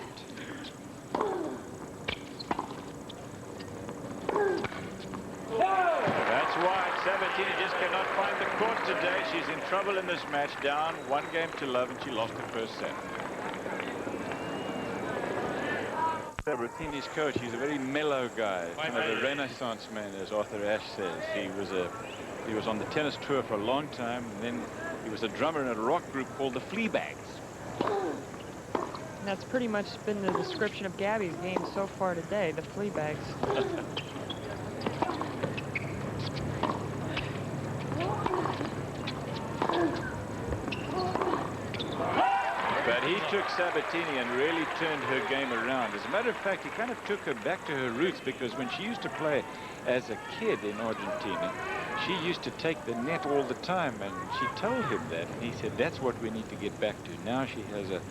That's why Sabatini just cannot find the court today. She's in trouble in this match, down 1-0 and she lost the first set. Sabatini's coach, he's a very mellow guy, kind of a renaissance man, as Arthur Ashe says. He was on the tennis tour for a long time, and then he was a drummer in a rock group called the Fleabags. And that's pretty much been the description of Gabby's game so far today, the Fleabags. But he took Sabatini and really turned her game around. As a matter of fact, he kind of took her back to her roots, because when she used to play as a kid in Argentina, she used to take the net all the time, and she told him that, and he said, that's what we need to get back to. Now she has a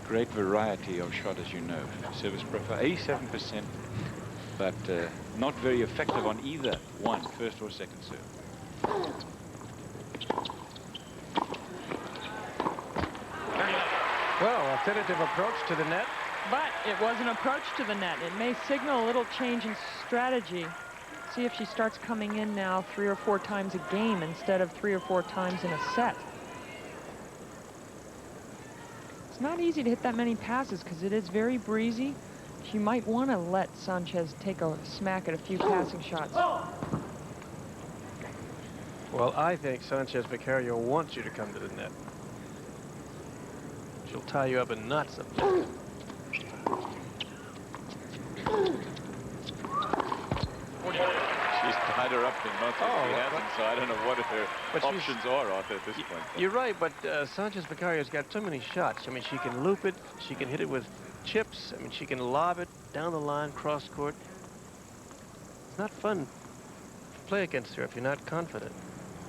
great variety of shot, as you know. Service profile, 87%, but not very effective on either one, first or second serve. Well, a tentative approach to the net. But it was an approach to the net. It may signal a little change in strategy. See if she starts coming in now 3 or 4 times a game instead of 3 or 4 times in a set. It's not easy to hit that many passes because it is very breezy. She might want to let Sanchez take a smack at a few passing shots. Well, I think Sanchez-Vicario wants you to come to the net. She'll tie you up in knots up there. She's tied her up in knots. She hasn't, so I don't know what her options are, Arthur, at this point. You're right, but Sanchez-Vicario's got so many shots. I mean, she can loop it, she can hit it with chips. I mean, she can lob it down the line, cross court. It's not fun to play against her if you're not confident.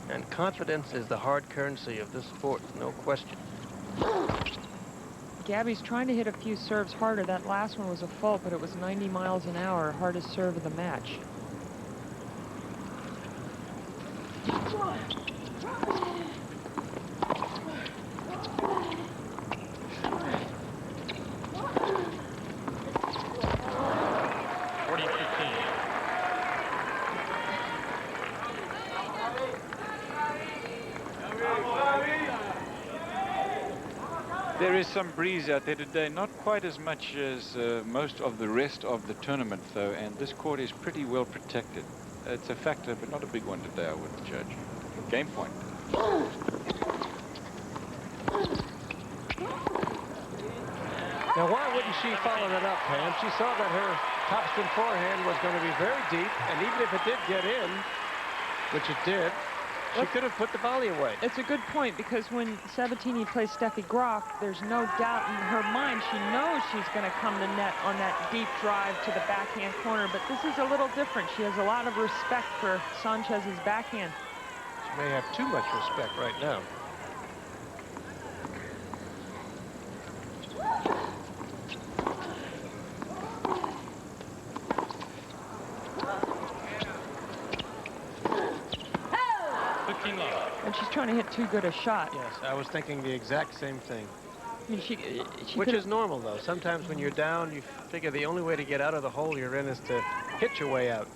And confidence is the hard currency of this sport, no question. Gabby's trying to hit a few serves harder. That last one was a fault, but it was 90 miles an hour, hardest serve of the match. There is some breeze out there today, not quite as much as most of the rest of the tournament, though, and this court is pretty well protected. It's a factor, but not a big one today, I wouldn't judge. Game point. Now, why wouldn't she follow that up, Pam? She saw that her topspin forehand was going to be very deep, and even if it did get in, which it did, she could have put the volley away. It's a good point, because when Sabatini plays Steffi Graf, there's no doubt in her mind. She knows she's going to come to net on that deep drive to the backhand corner, but this is a little different. She has a lot of respect for Sanchez's backhand. She may have too much respect right now. trying to hit too good a shot. Yes, I was thinking the exact same thing. I mean, she Which is normal, though. Sometimes when you're down, you figure the only way to get out of the hole you're in is to hit your way out.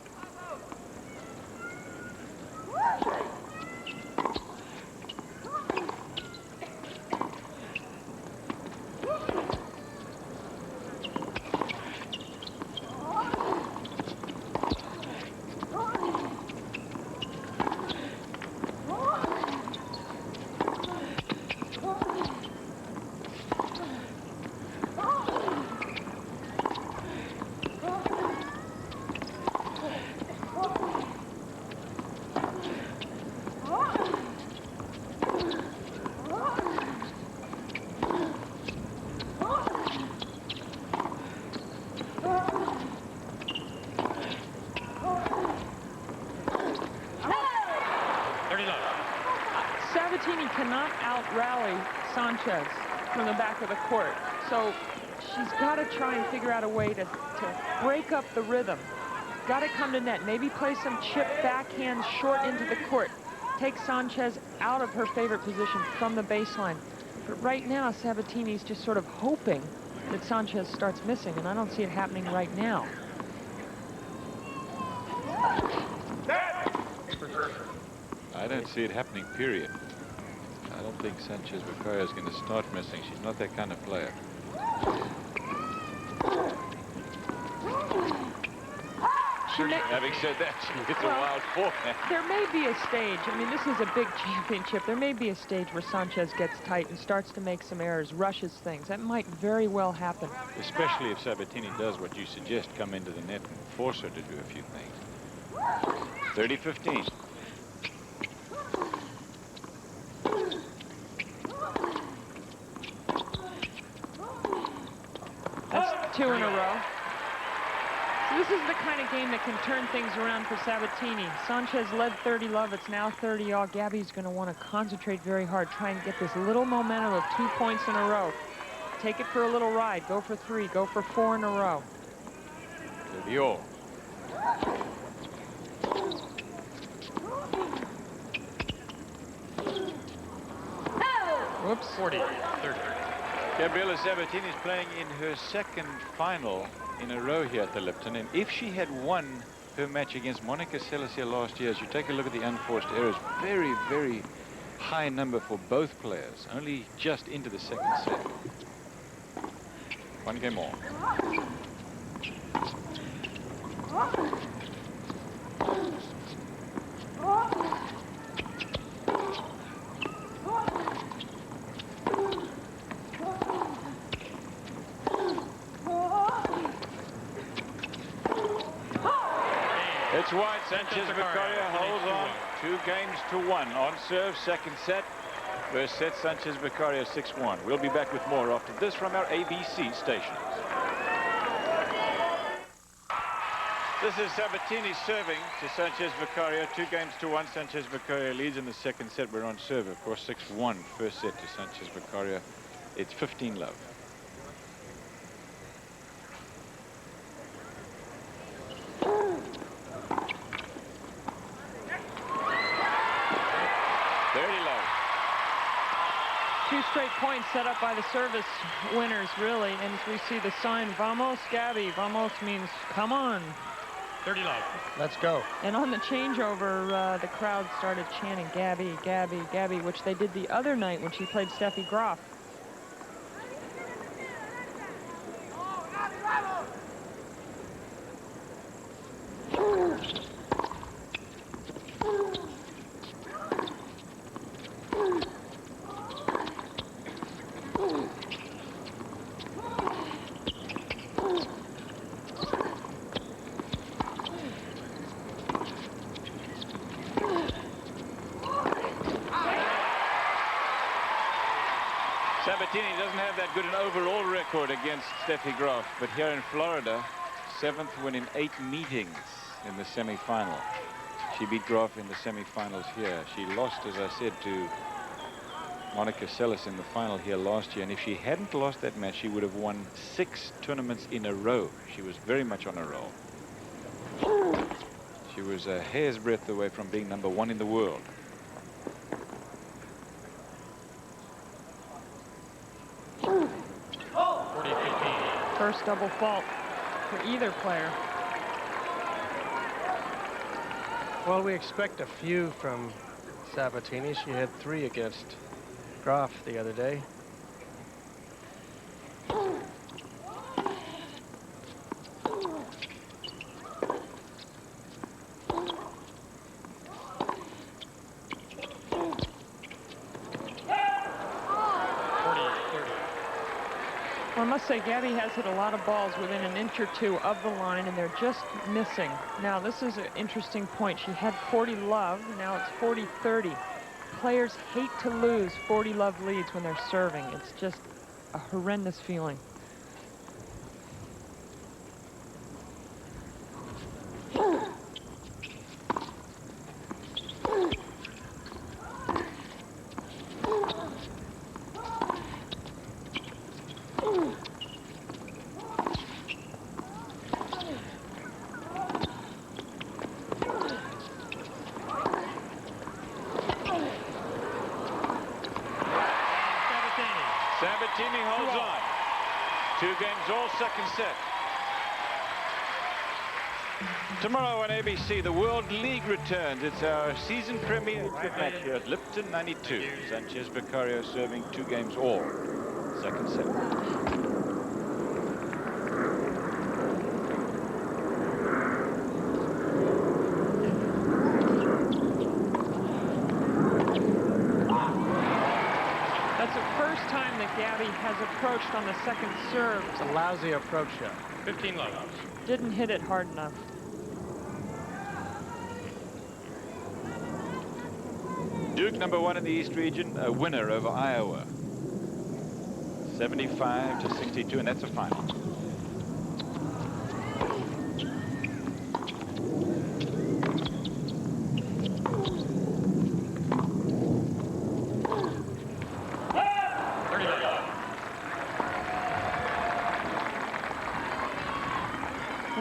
Sabatini cannot out-rally Sanchez from the back of the court. So she's got to try and figure out a way to break up the rhythm. Got to come to net. Maybe play some chip backhand short into the court. Take Sanchez out of her favorite position from the baseline. But right now, Sabatini's just sort of hoping that Sanchez starts missing, and I don't see it happening right now. I don't see it happening, period. I don't think Sanchez-Vicario is going to start missing. She's not that kind of player. Having said that, she hits a wild forehand. There may be a stage. I mean, this is a big championship. There may be a stage where Sanchez gets tight and starts to make some errors, rushes things. That might very well happen. Especially if Sabatini does what you suggest, come into the net and force her to do a few things. 30-15. That's 2 in a row. So this is the kind of game that can turn things around for Sabatini. Sanchez led 30-love. It's now 30-all. Gabby's going to want to concentrate very hard, try and get this little momentum of 2 points in a row. Take it for a little ride. Go for 3. Go for 4 in a row. 30-all. Whoops. 40-30. Gabriela Sabatini is playing in her second final in a row here at the Lipton, and if she had won her match against Monica Seles here last year, as you take a look at the unforced errors, very, very high number for both players, only just into the second set. 1 game more. It's wide. Sanchez-Vicario holds on 2-1 on serve. Second set. First set, Sanchez-Vicario 6-1. We'll be back with more after this from our ABC stations. This is Sabatini serving to Sanchez-Vicario. 2-1. Sanchez-Vicario leads in the second set. We're on serve, of course, 6-1. First set to Sanchez-Vicario. It's 15-love. Two straight points set up by the service winners, really. And as we see the sign, Vamos, Gabby. Vamos means, come on. 30-love. Let's go. And on the changeover, the crowd started chanting, Gabby, Gabby, Gabby, which they did the other night when she played Steffi Graf. Sabatini doesn't have that good an overall record against Steffi Graf, but here in Florida, 7th win in 8 meetings in the semi-final. She beat Graf in the semi-finals here. She lost, as I said, to Monica Seles in the final here last year, and if she hadn't lost that match, she would have won 6 tournaments in a row. She was very much on a roll. She was a hair's breadth away from being #1 in the world. first double fault for either player. Well, we expect a few from Sabatini. She had 3 against Graf the other day. Well, I must say, Gabby has hit a lot of balls within an inch or two of the line, and they're just missing. Now, this is an interesting point. She had 40 love. Now it's 40-30. Players hate to lose 40 love leads when they're serving. It's just a horrendous feeling. Sabatini holds on. 2 games all, second set. Tomorrow on ABC, the World League returns. It's our season premiere match here at Lipton 92. Sanchez-Vicario serving 2 games all, second set. Gabby has approached on the second serve. It's a lousy approach shot. 15 love. Didn't hit it hard enough. Duke, number 1 in the East region, a winner over Iowa. 75-62, and that's a final.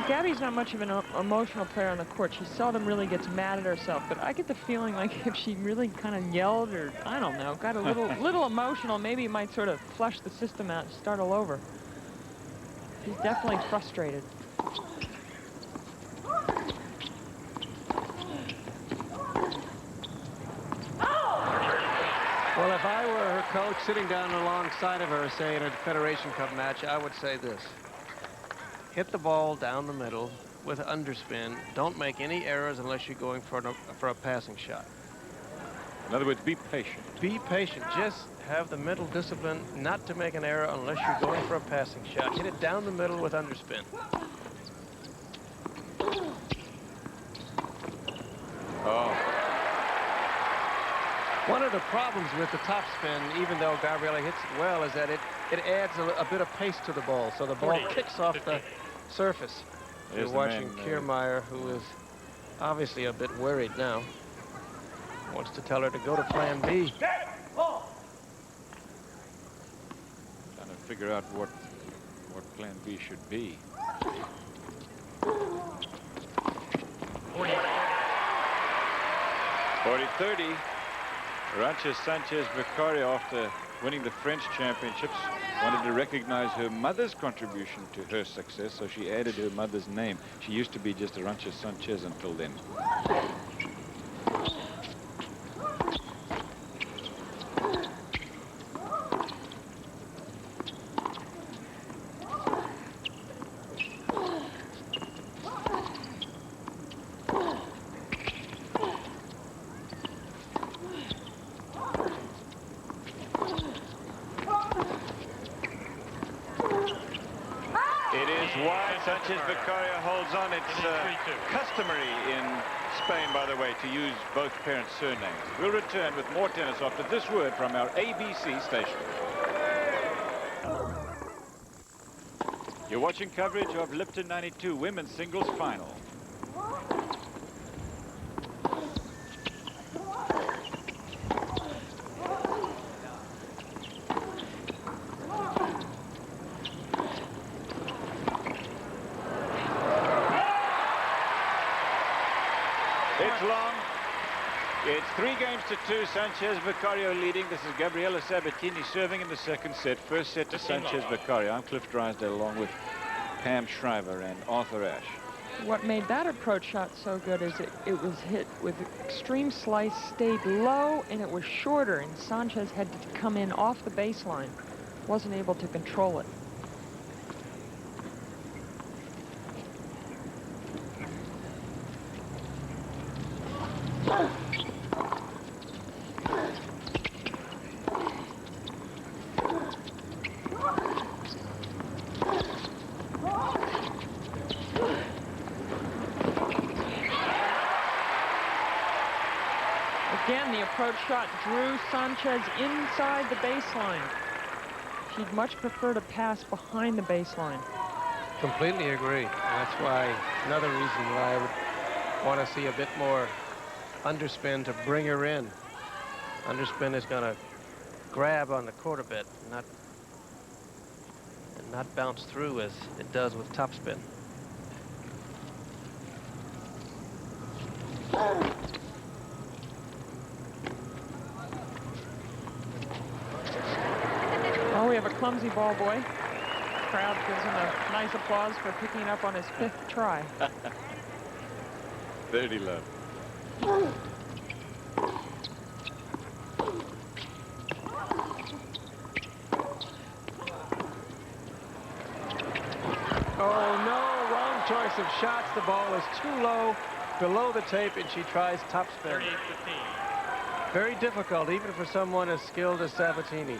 Gabby's not much of an emotional player on the court. She seldom really gets mad at herself, but I get the feeling like if she really kind of yelled or, I don't know, got a little emotional, maybe it might sort of flush the system out and start all over. She's definitely frustrated. Well, if I were her coach sitting down alongside of her, say in a Federation Cup match, I would say this. Hit the ball down the middle with underspin. Don't make any errors unless you're going for a passing shot. In other words, be patient. Be patient. Just have the mental discipline not to make an error unless you're going for a passing shot. Hit it down the middle with underspin. Oh. One of the problems with the topspin, even though Gabriela hits it well, is that it adds a bit of pace to the ball, so the ball kicks off the surface. You're watching Kiermaier, who is obviously a bit worried now. Wants to tell her to go to plan B. Trying to figure out what plan B should be. 40-30. Sanchez-Vicario, after winning the French championships, wanted to recognize her mother's contribution to her success, so she added her mother's name. She used to be just Arantxa Sanchez until then. Sanchez-Vicario holds on. It's customary in Spain, by the way, to use both parents' surnames. We'll return with more tennis after this word from our ABC station. You're watching coverage of Lipton 92 Women's Singles Final. It's long. It's 3 3-2. Sanchez-Vicario leading. This is Gabriela Sabatini serving in the second set. First set to Sanchez-Vicario. I'm Cliff Drysdale along with Pam Shriver and Arthur Ashe. What made that approach shot so good is it was hit with extreme slice, stayed low, and it was shorter, and Sanchez had to come in off the baseline. Wasn't able to control it. Again, the approach shot drew Sanchez inside the baseline. She'd much prefer to pass behind the baseline. Completely agree. That's why, another reason why I would want to see a bit more underspin to bring her in. Underspin is going to grab on the court a bit, not bounce through as it does with topspin. Oh, we have a clumsy ball boy. Crowd gives him a nice applause for picking it up on his 5th try. 30 love. Oh, no, wrong choice of shots. The ball is too low, below the tape, and she tries topspin. 38-15. Very difficult, even for someone as skilled as Sabatini.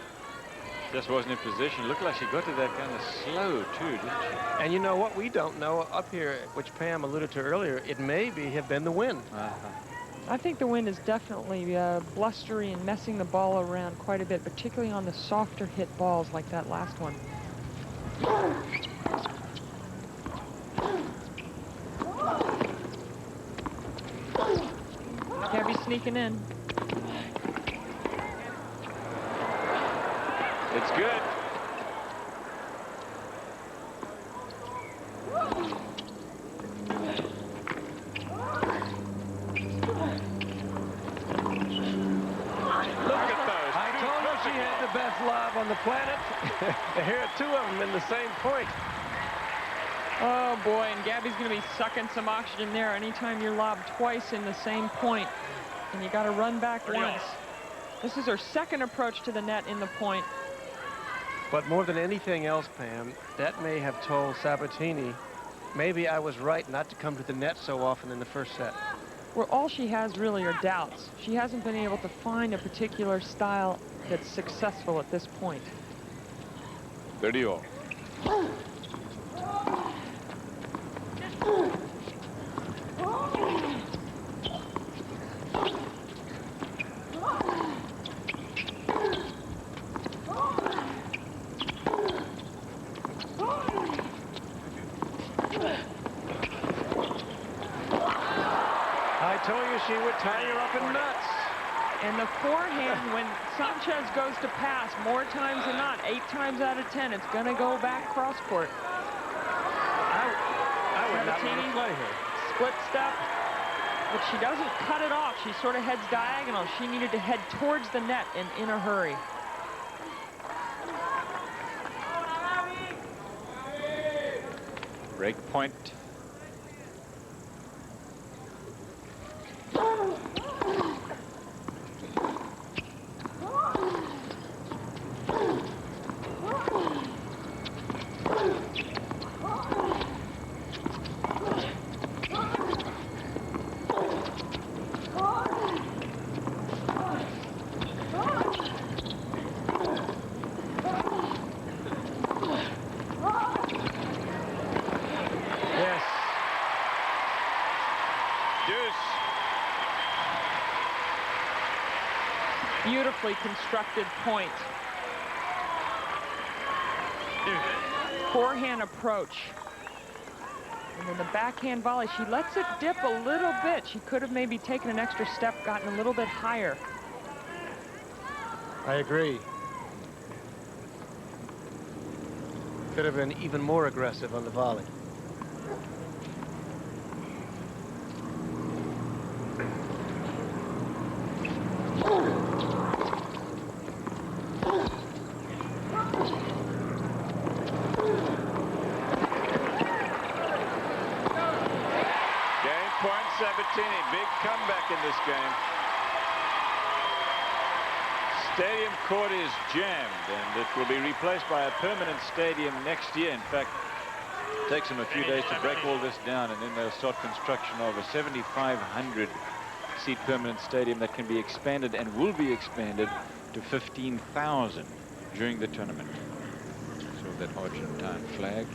Just wasn't in position. Looked like she got to that kind of slow, too, didn't she? And you know what we don't know up here, which Pam alluded to earlier, it may have been the wind. I think the wind is definitely blustery and messing the ball around quite a bit, particularly on the softer hit balls like that last one. Gabby sneaking in. It's good. On the planet. Here are 2 of them in the same point. Oh boy, and Gabby's going to be sucking some oxygen there anytime you're lobbed twice in the same point, and you got to run back once. This is her 2nd approach to the net in the point. But more than anything else, Pam, that may have told Sabatini, maybe I was right not to come to the net so often in the first set. Well, all she has really are doubts. She hasn't been able to find a particular style that's successful at this point. 30 all. I told you she would tie her up in knots. And the forehand, when Sanchez goes to pass, more times than not, 8 times out of 10, it's going to go back cross court. I would not want to play her. Split step, but she doesn't cut it off. She sort of heads diagonal. She needed to head towards the net and in a hurry. Break point. Beautifully constructed point. Forehand approach. And then the backhand volley, she lets it dip a little bit. She could have maybe taken an extra step, gotten a little bit higher. I agree. Could have been even more aggressive on the volley. comeback in this game. Stadium court is jammed, and it will be replaced by a permanent stadium next year. In fact, it takes them a few days to break all this down, and then they'll start construction of a 7,500 seat permanent stadium that can be expanded and will be expanded to 15,000 during the tournament. So that Argentine flag.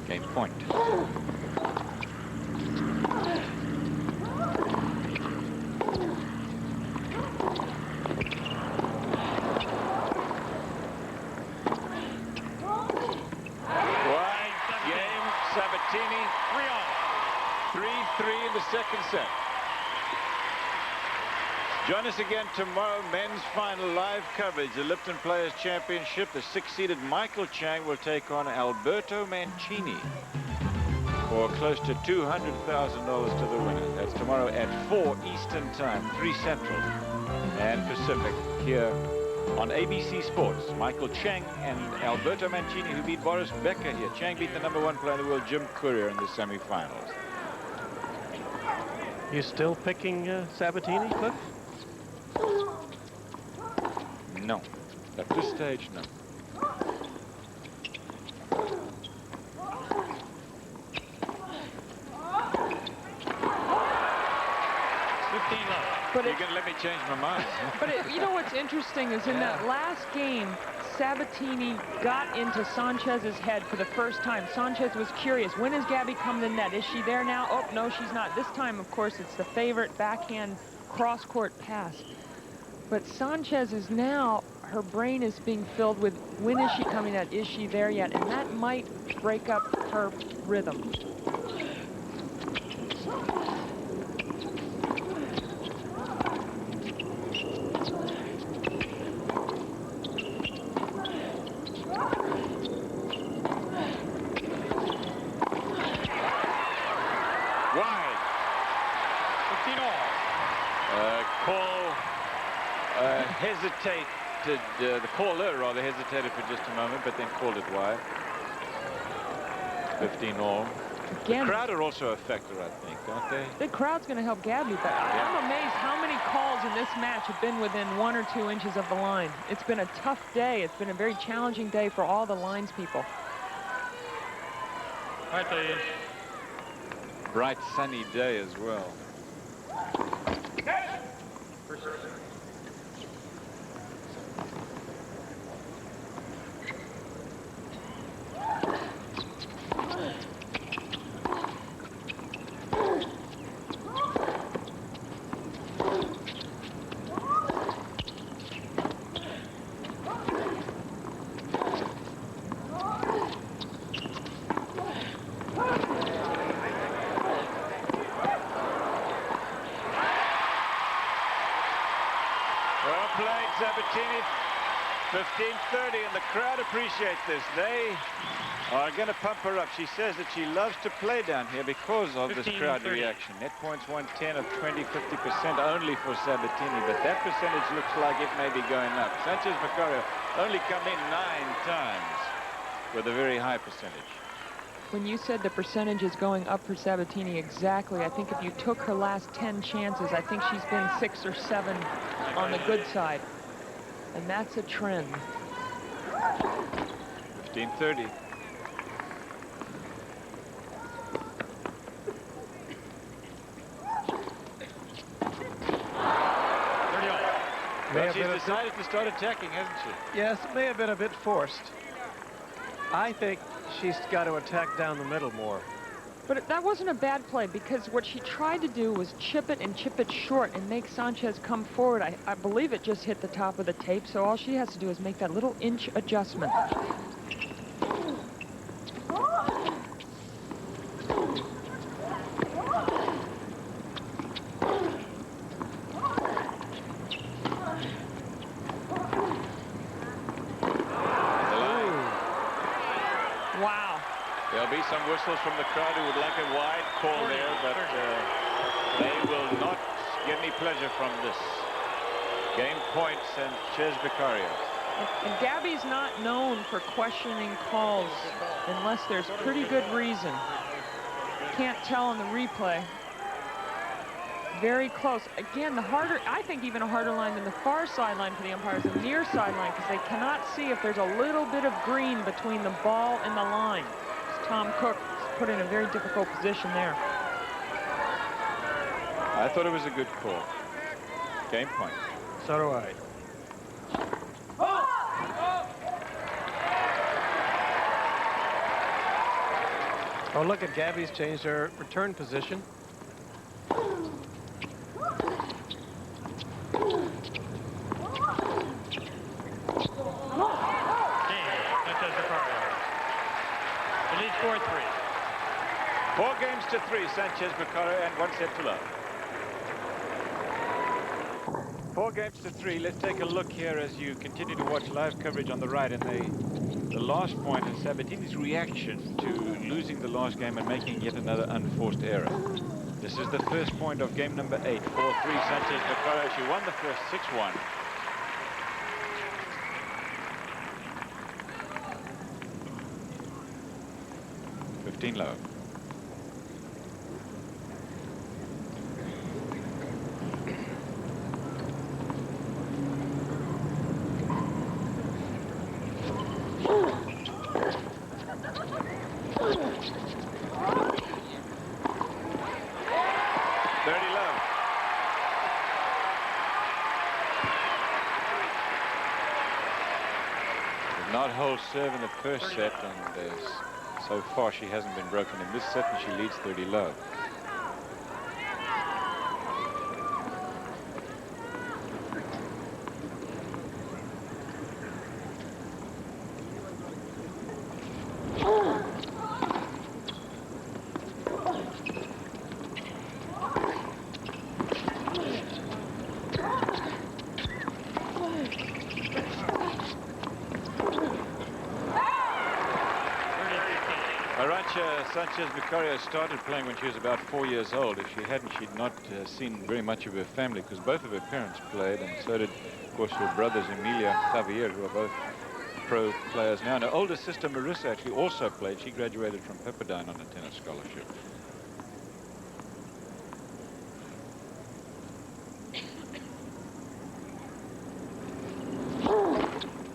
Game point. Sabatini, 3-3 in the second set. Join us again tomorrow. Men's final live coverage, the Lipton Players Championship. The 6-seeded Michael Chang will take on Alberto Mancini for close to $200,000 to the winner. That's tomorrow at 4 Eastern Time, 3 Central and Pacific, here on ABC Sports. Michael Chang and Alberto Mancini, who beat Boris Becker here. Chang beat the #1 player in the world, Jim Courier, in the semifinals. You still picking Sabatini, Cliff? No. At this stage, no. But you're going to let me change my mind. But you know what's interesting is in that last game, Sabatini got into Sanchez's head for the first time. Sanchez was curious. When is Gabby come to net? Is she there now? Oh, no, she's not. This time, of course, it's the favorite backhand cross-court pass. But Sanchez is now, her brain is being filled with, when is she coming at? Is she there yet? And that might break up her rhythm. The caller rather hesitated for just a moment, but then called it wide. 15 all. Again, the crowd are also a factor, I think, don't they? The crowd's going to help Gabby, but I'm amazed how many calls in this match have been within 1 or 2 inches of the line. It's been a tough day. It's been a very challenging day for all the lines people. Bright sunny day as well. Sabatini, 15-30, and the crowd appreciate this. They are going to pump her up. She says that she loves to play down here because of this crowd reaction. Net points 110 of 20, 50% only for Sabatini, but that percentage looks like it may be going up. Sanchez-Vicario only come in 9 times with a very high percentage. When you said the percentage is going up for Sabatini, exactly. I think if you took her last 10 chances, I think she's been 6 or 7 on the good side. And that's a trend. 15-30. Well, she's decided to start attacking, hasn't she? Yes, it may have been a bit forced. I think she's got to attack down the middle more. But that wasn't a bad play, because what she tried to do was chip it short and make Sanchez come forward. I believe it just hit the top of the tape, so all she has to do is make that little inch adjustment. There'll be some whistles from the crowd who would like a wide call there, but they will not get any pleasure from this. Game point, Sanchez-Vicario. And Gabby's not known for questioning calls unless there's pretty good reason. Can't tell on the replay. Very close. Again, the harder, I think even a harder line than the far sideline for the umpires, the near sideline, because they cannot see if there's a little bit of green between the ball and the line. Tom Cook is put in a very difficult position there. I thought it was a good call. Game point. So do I. Oh, look at Gabby's changed her return position. It leads 4-3. 4 games to 3, Sanchez-Vicario, and 1 set to love. 4 games to 3. Let's take a look here as you continue to watch live coverage on the right. And the last point is Sabatini's reaction to losing the last game and making yet another unforced error. This is the first point of game number 8. 4-3 Sanchez-Vicario. She won the first 6-1. Love. Not hold serve in the first set, and so far she hasn't been broken in this set, and she leads 30 love. Sanchez-Vicario started playing when she was about 4 years old. If she hadn't, she'd not seen very much of her family, because both of her parents played, and so did, of course, her brothers Emilia and Javier, who are both pro players now. And her older sister Marissa actually also played. She graduated from Pepperdine on a tennis scholarship.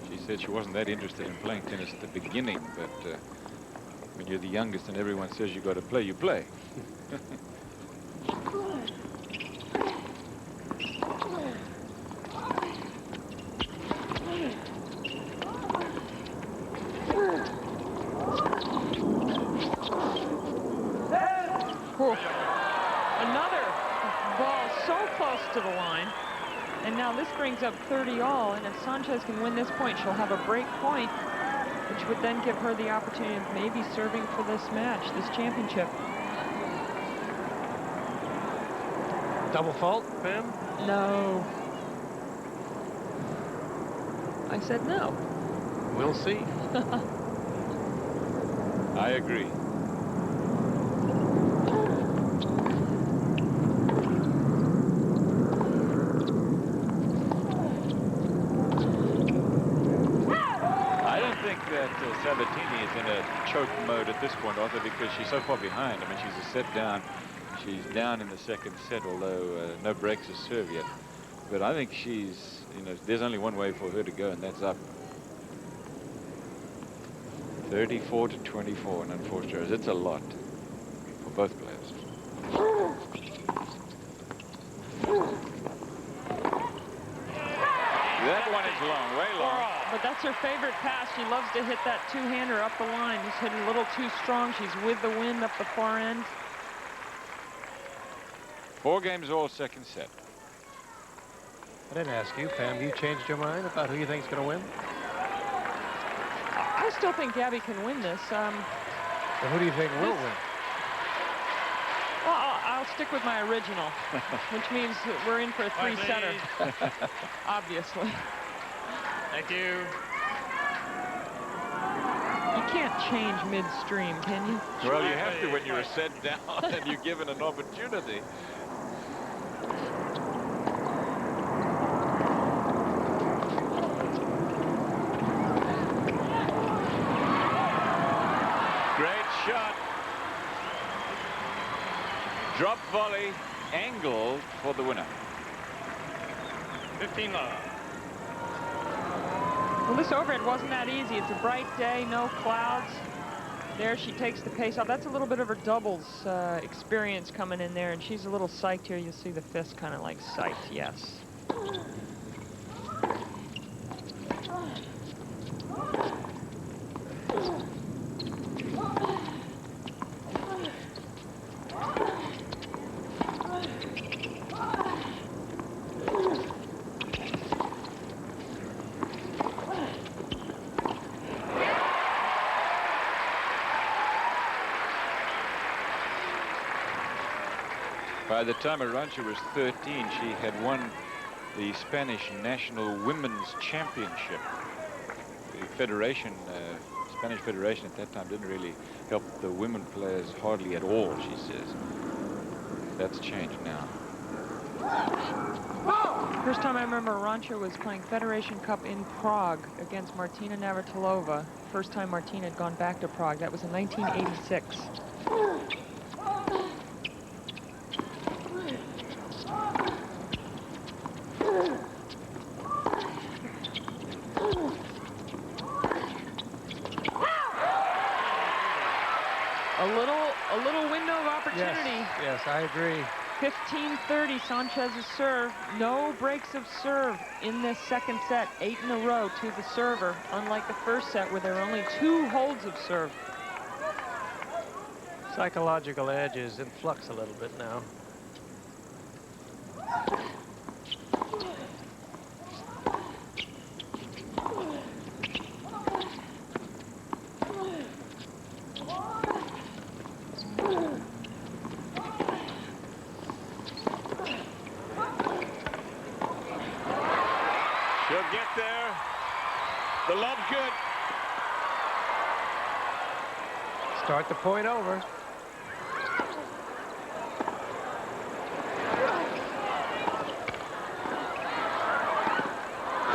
She said she wasn't that interested in playing tennis at the beginning, but when you're the youngest and everyone says you got to play, you play. Another ball so close to the line. And now this brings up 30 all, and if Sanchez can win this point, she'll have a break point, which would then give her the opportunity of maybe serving for this match, this championship. Double fault, Pam? No. I said no. We'll see. I agree. Sabatini is in a choke mode at this point, Arthur, because she's so far behind. I mean, she's a set down. She's down in the second set, although no breaks to serve yet. But I think she's, you know, there's only one way for her to go, and that's up. 34-24 in unforced errors. It's a lot for both players. That one is long, way long. But that's her favorite pass. She loves to hit that two-hander up the line. Just hitting a little too strong. She's with the wind up the far end. 4 games all, second set. I didn't ask you, Pam. You changed your mind about who you think's going to win? I still think Gabby can win this. Well, who do you think will win? Well, I'll stick with my original, which means that we're in for a 3-setter, obviously. Thank you. You can't change midstream, can you? Well, you have to when you're set down and you're given an opportunity. Great shot. Drop volley. angled for the winner. 15 love. Well, this overhead wasn't that easy. It's a bright day, no clouds. There she takes the pace off. That's a little bit of her doubles experience coming in there, and she's a little psyched here. You'll see the fist kind of like psyched, yes. By the time Arantxa was 13, she had won the Spanish National Women's Championship. The federation, Spanish Federation at that time didn't really help the women players hardly at all, she says. That's changed now. First time I remember Arantxa was playing Federation Cup in Prague against Martina Navratilova. First time Martina had gone back to Prague. That was in 1986. A little window of opportunity. Yes, I agree. 15-30, Sanchez's serve. No breaks of serve in this second set. 8 in a row to the server, unlike the first set where there were only 2 holds of serve. Psychological edge is in flux a little bit now. The love's good. Start the point over.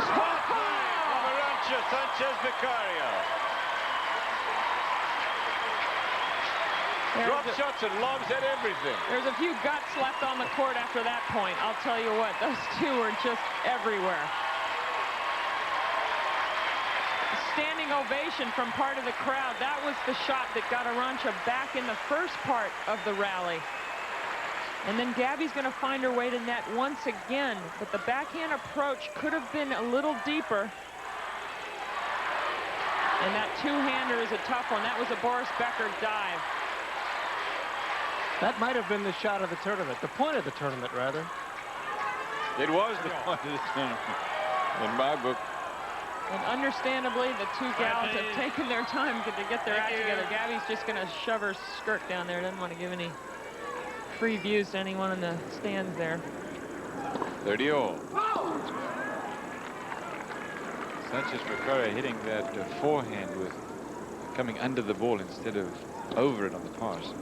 Spotlight of Arantxa Sanchez-Vicario. Drop shots and lobs at everything. There's a few guts left on the court after that point. I'll tell you what, those two are just everywhere. Standing ovation from part of the crowd. That was the shot that got Arantxa back in the first part of the rally. And then Gabby's going to find her way to net once again, but the backhand approach could have been a little deeper. And that two-hander is a tough one. That was a Boris Becker dive. That might have been the shot of the tournament, the point of the tournament, rather. It was the point of the tournament, in my book. And understandably, the two gals have taken their time to get their act together. Gabby's just going to shove her skirt down there. Doesn't want to give any free views to anyone in the stands there. 30-all. Sanchez-Vicario hitting that forehand with coming under the ball instead of over it on the pass.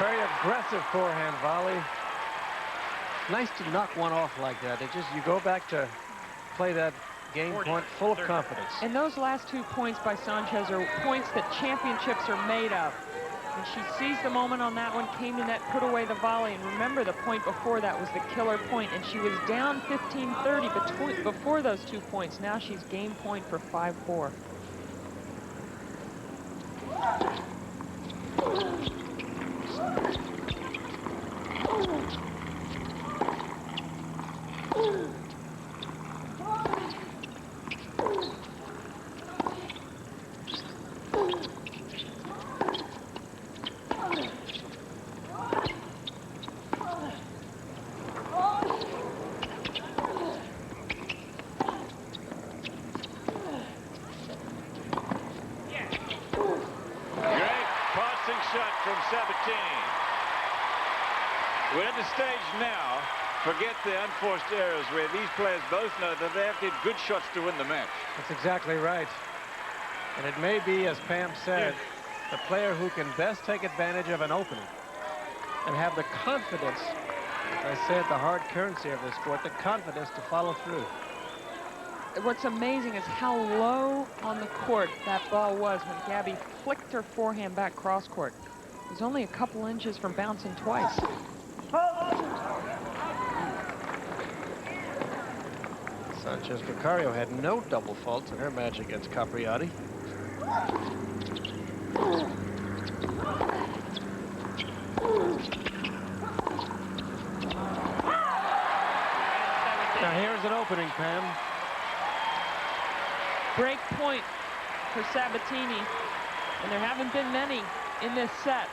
Very aggressive forehand volley. Nice to knock one off like that. It just, you go back to play that game point full of confidence. And those last 2 points by Sanchez are points that championships are made of. And she seized the moment on that one, came to net, put away the volley. And remember, the point before that was the killer point, and she was down 15-30 before those 2 points. Now she's game point for 5-4. From Sabatini. We're at the stage now, forget the unforced errors, where these players both know that they have to hit good shots to win the match. That's exactly right. And it may be, as Pam said, the player who can best take advantage of an opening and have the confidence, as I said, the hard currency of this sport, the confidence to follow through. what's amazing is how low on the court that ball was when Gabby flicked her forehand back cross court. It was only a couple inches from bouncing twice. Sanchez-Vicario had no double faults in her match against Capriati. Now here's an opening, Pam. Break point for Sabatini, and there haven't been many in this set.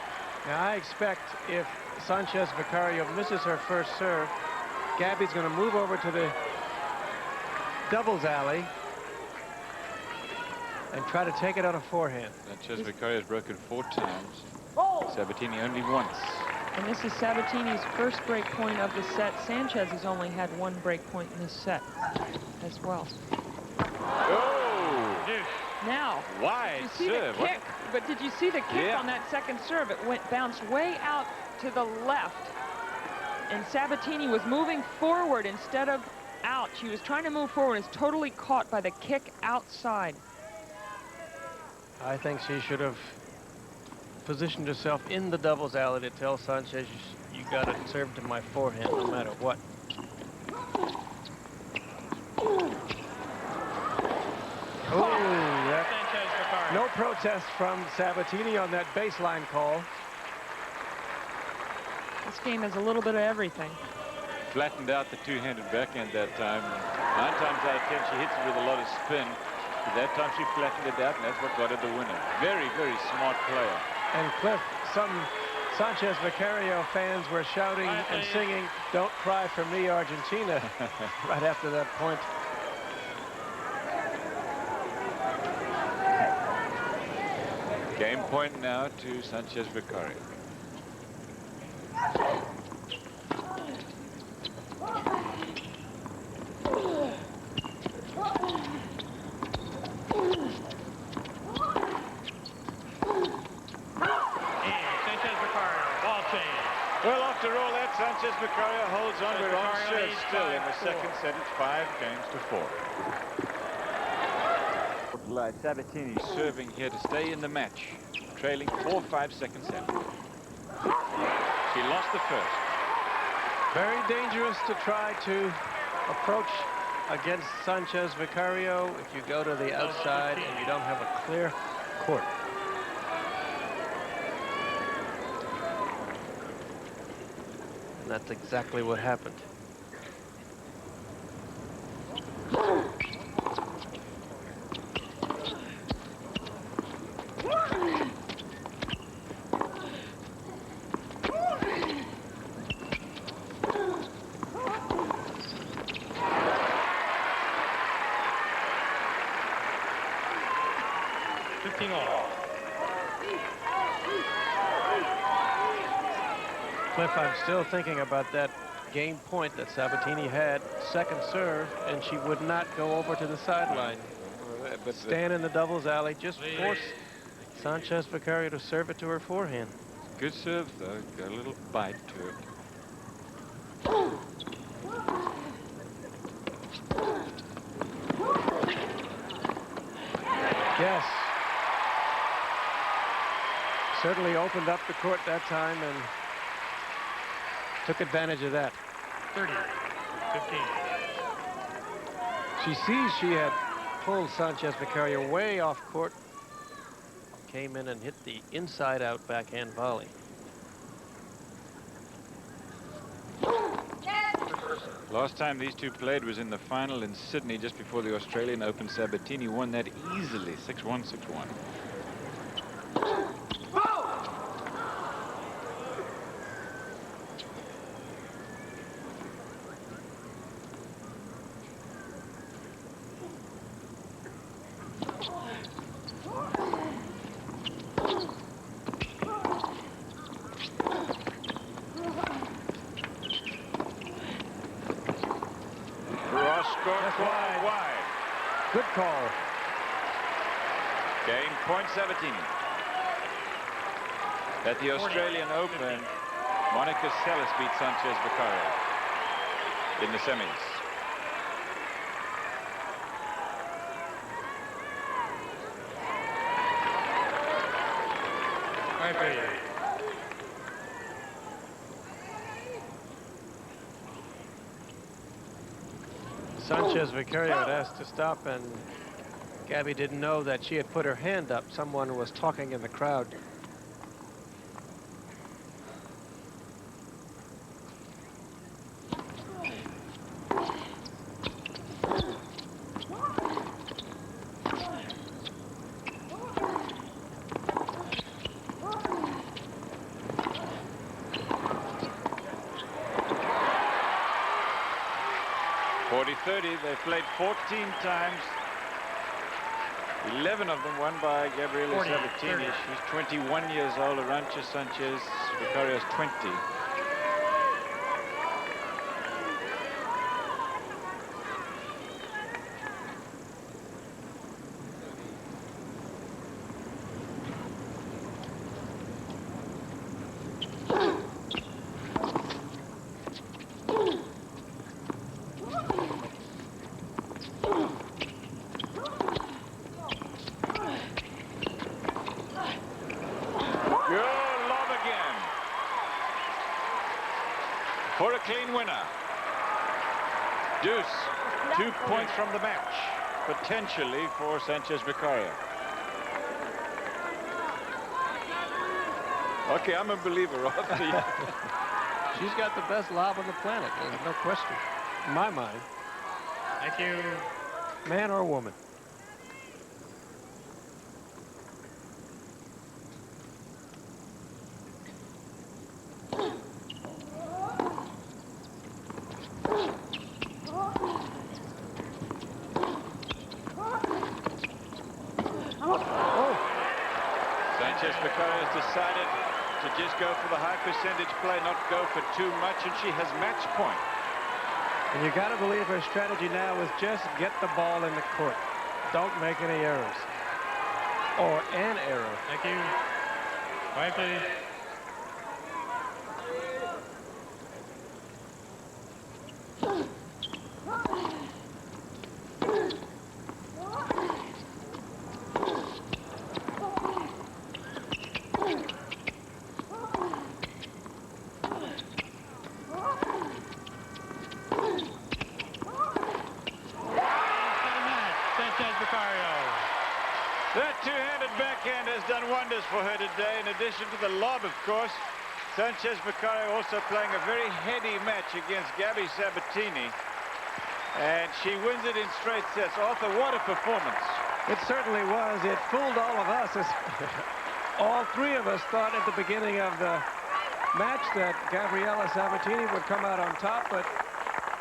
Now I expect if Sanchez-Vicario misses her first serve, Gabby's going to move over to the doubles alley and try to take it on a forehand. Sanchez-Vicario's broken 4 times. Sabatini only once. And this is Sabatini's first break point of the set. Sanchez has only had 1 break point in this set as well. Oh! Now, Wide did you see serve. the kick? But did you see the kick Yeah. on that second serve? It bounced way out to the left. And Sabatini was moving forward instead of out. She was trying to move forward. Is totally caught by the kick outside. I think she should have positioned herself in the doubles alley to tell Sanchez, you got to serve to my forehand no matter what. Oh, no protest from Sabatini on that baseline call. This game has a little bit of everything. Flattened out the two-handed backhand that time. 9 times out of 10 she hits it with a lot of spin. But that time she flattened it out, and that's what got her the winner. Very, very smart player. And Cliff, some Sanchez-Vicario fans were shouting and singing, "Don't cry for me, Argentina," right after that point. Game point now to Sanchez-Vicario. Well, after all that, Sanchez-Vicario holds on with on serve still in the second set. It's 5 games to 4. Sabatini serving here to stay in the match, trailing 4-5 seconds out. She lost the first. Very dangerous to try to approach against Sanchez-Vicario if you go to the outside and you don't have a clear court. And that's exactly what happened. Cliff, I'm still thinking about that game point that Sabatini had, second serve, and she would not go over to the sideline. But stand in the doubles alley, just force Sanchez-Vicario to serve it to her forehand. Good serve, though. Got a little bite to it. Yes. Certainly opened up the court that time and took advantage of that. 30-15. She sees she had pulled Sanchez-Vicario way off court. Came in and hit the inside-out backhand volley. Last time these two played was in the final in Sydney just before the Australian Open. Sabatini won that easily, 6-1, 6-1. Wide. Good call. Game point Sabatini. At the Australian Open, Monica Seles beat Sanchez-Vicario in the semis. 5-8. Sanchez-Vicario had asked to stop, and Gabby didn't know that she had put her hand up. Someone was talking in the crowd. They played 14 times. 11 of them won by Gabriela Sabatini. She's 21 years old. Arantxa Sanchez-Vicario is 20. For a clean winner. Deuce, 2 points from the match, potentially for Sanchez-Vicario. Okay, I'm a believer. She's got the best lob on the planet, there's no question, in my mind. Thank you. Man or woman. Sanchez-Vicario has decided to just go for the high percentage play, not go for too much, and she has match point. And you got to believe her strategy now is just get the ball in the court. Don't make any errors. Or an error. Thank you. Quiet, please. That two-handed backhand has done wonders for her today. In addition to the lob, of course, Sanchez-Vicario also playing a very heady match against Gabby Sabatini. And she wins it in straight sets. Arthur, what a performance. It certainly was. It fooled all of us. All three of us thought at the beginning of the match that Gabriela Sabatini would come out on top, but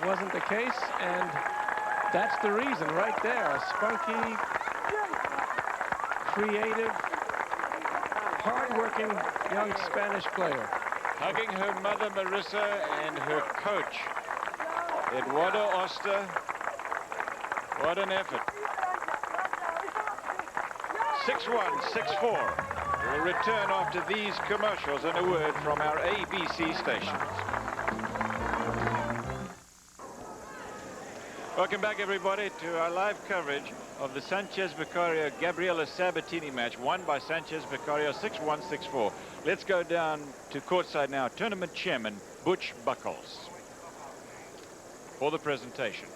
wasn't the case. And that's the reason right there. A spunky, creative, hard-working young Spanish player. Hugging her mother, Marissa, and her coach, Eduardo Oster. What an effort. 6-1, 6-4. We'll return after these commercials and a word from our ABC stations. Welcome back, everybody, to our live coverage of the Sanchez-Vicario Gabriela Sabatini match, won by Sanchez-Vicario 6-1, 6-4. Let's go down to courtside now. Tournament chairman Butch Buckles for the presentation.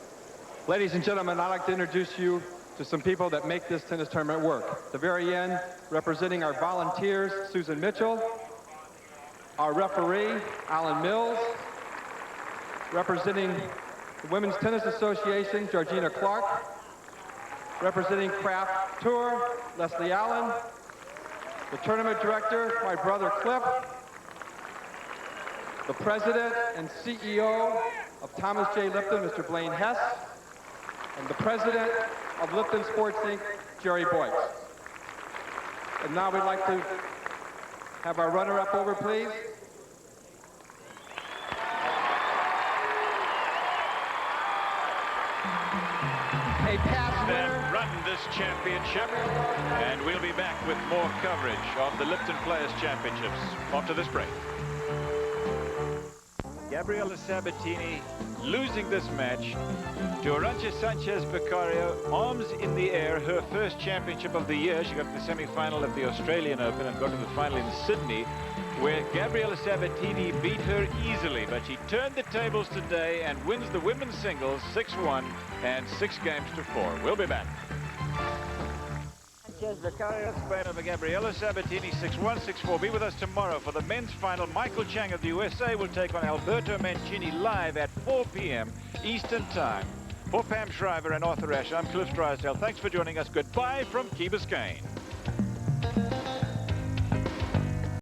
Ladies and gentlemen, I'd like to introduce you to some people that make this tennis tournament work. At the very end, representing our volunteers, Susan Mitchell, our referee, Alan Mills, representing the Women's Tennis Association, Georgina Clark, representing Craft Tour, Leslie Allen, the tournament director, my brother Cliff, the president and CEO of Thomas J. Lipton, Mr. Blaine Hess, and the president of Lipton Sports Inc., Jerry Boyce. And now we'd like to have our runner-up over, please. A past winner. Run this championship, and we'll be back with more coverage of the Lipton Players Championships after this break. Gabriela Sabatini losing this match to Arantxa Sanchez-Vicario, arms in the air, her first championship of the year. She got to the semi-final of the Australian Open and got to the final in Sydney, where Gabriela Sabatini beat her easily. But she turned the tables today and wins the women's singles 6-1 and 6-4. We'll be back. Sanchez-Vicario, Spain over Gabriela Sabatini, 6-1, 6-4. Be with us tomorrow for the men's final. Michael Chang of the USA will take on Alberto Mancini live at 4 p.m. Eastern Time. For Pam Shriver and Arthur Ashe, I'm Cliff Drysdale. Thanks for joining us. Goodbye from Key Biscayne.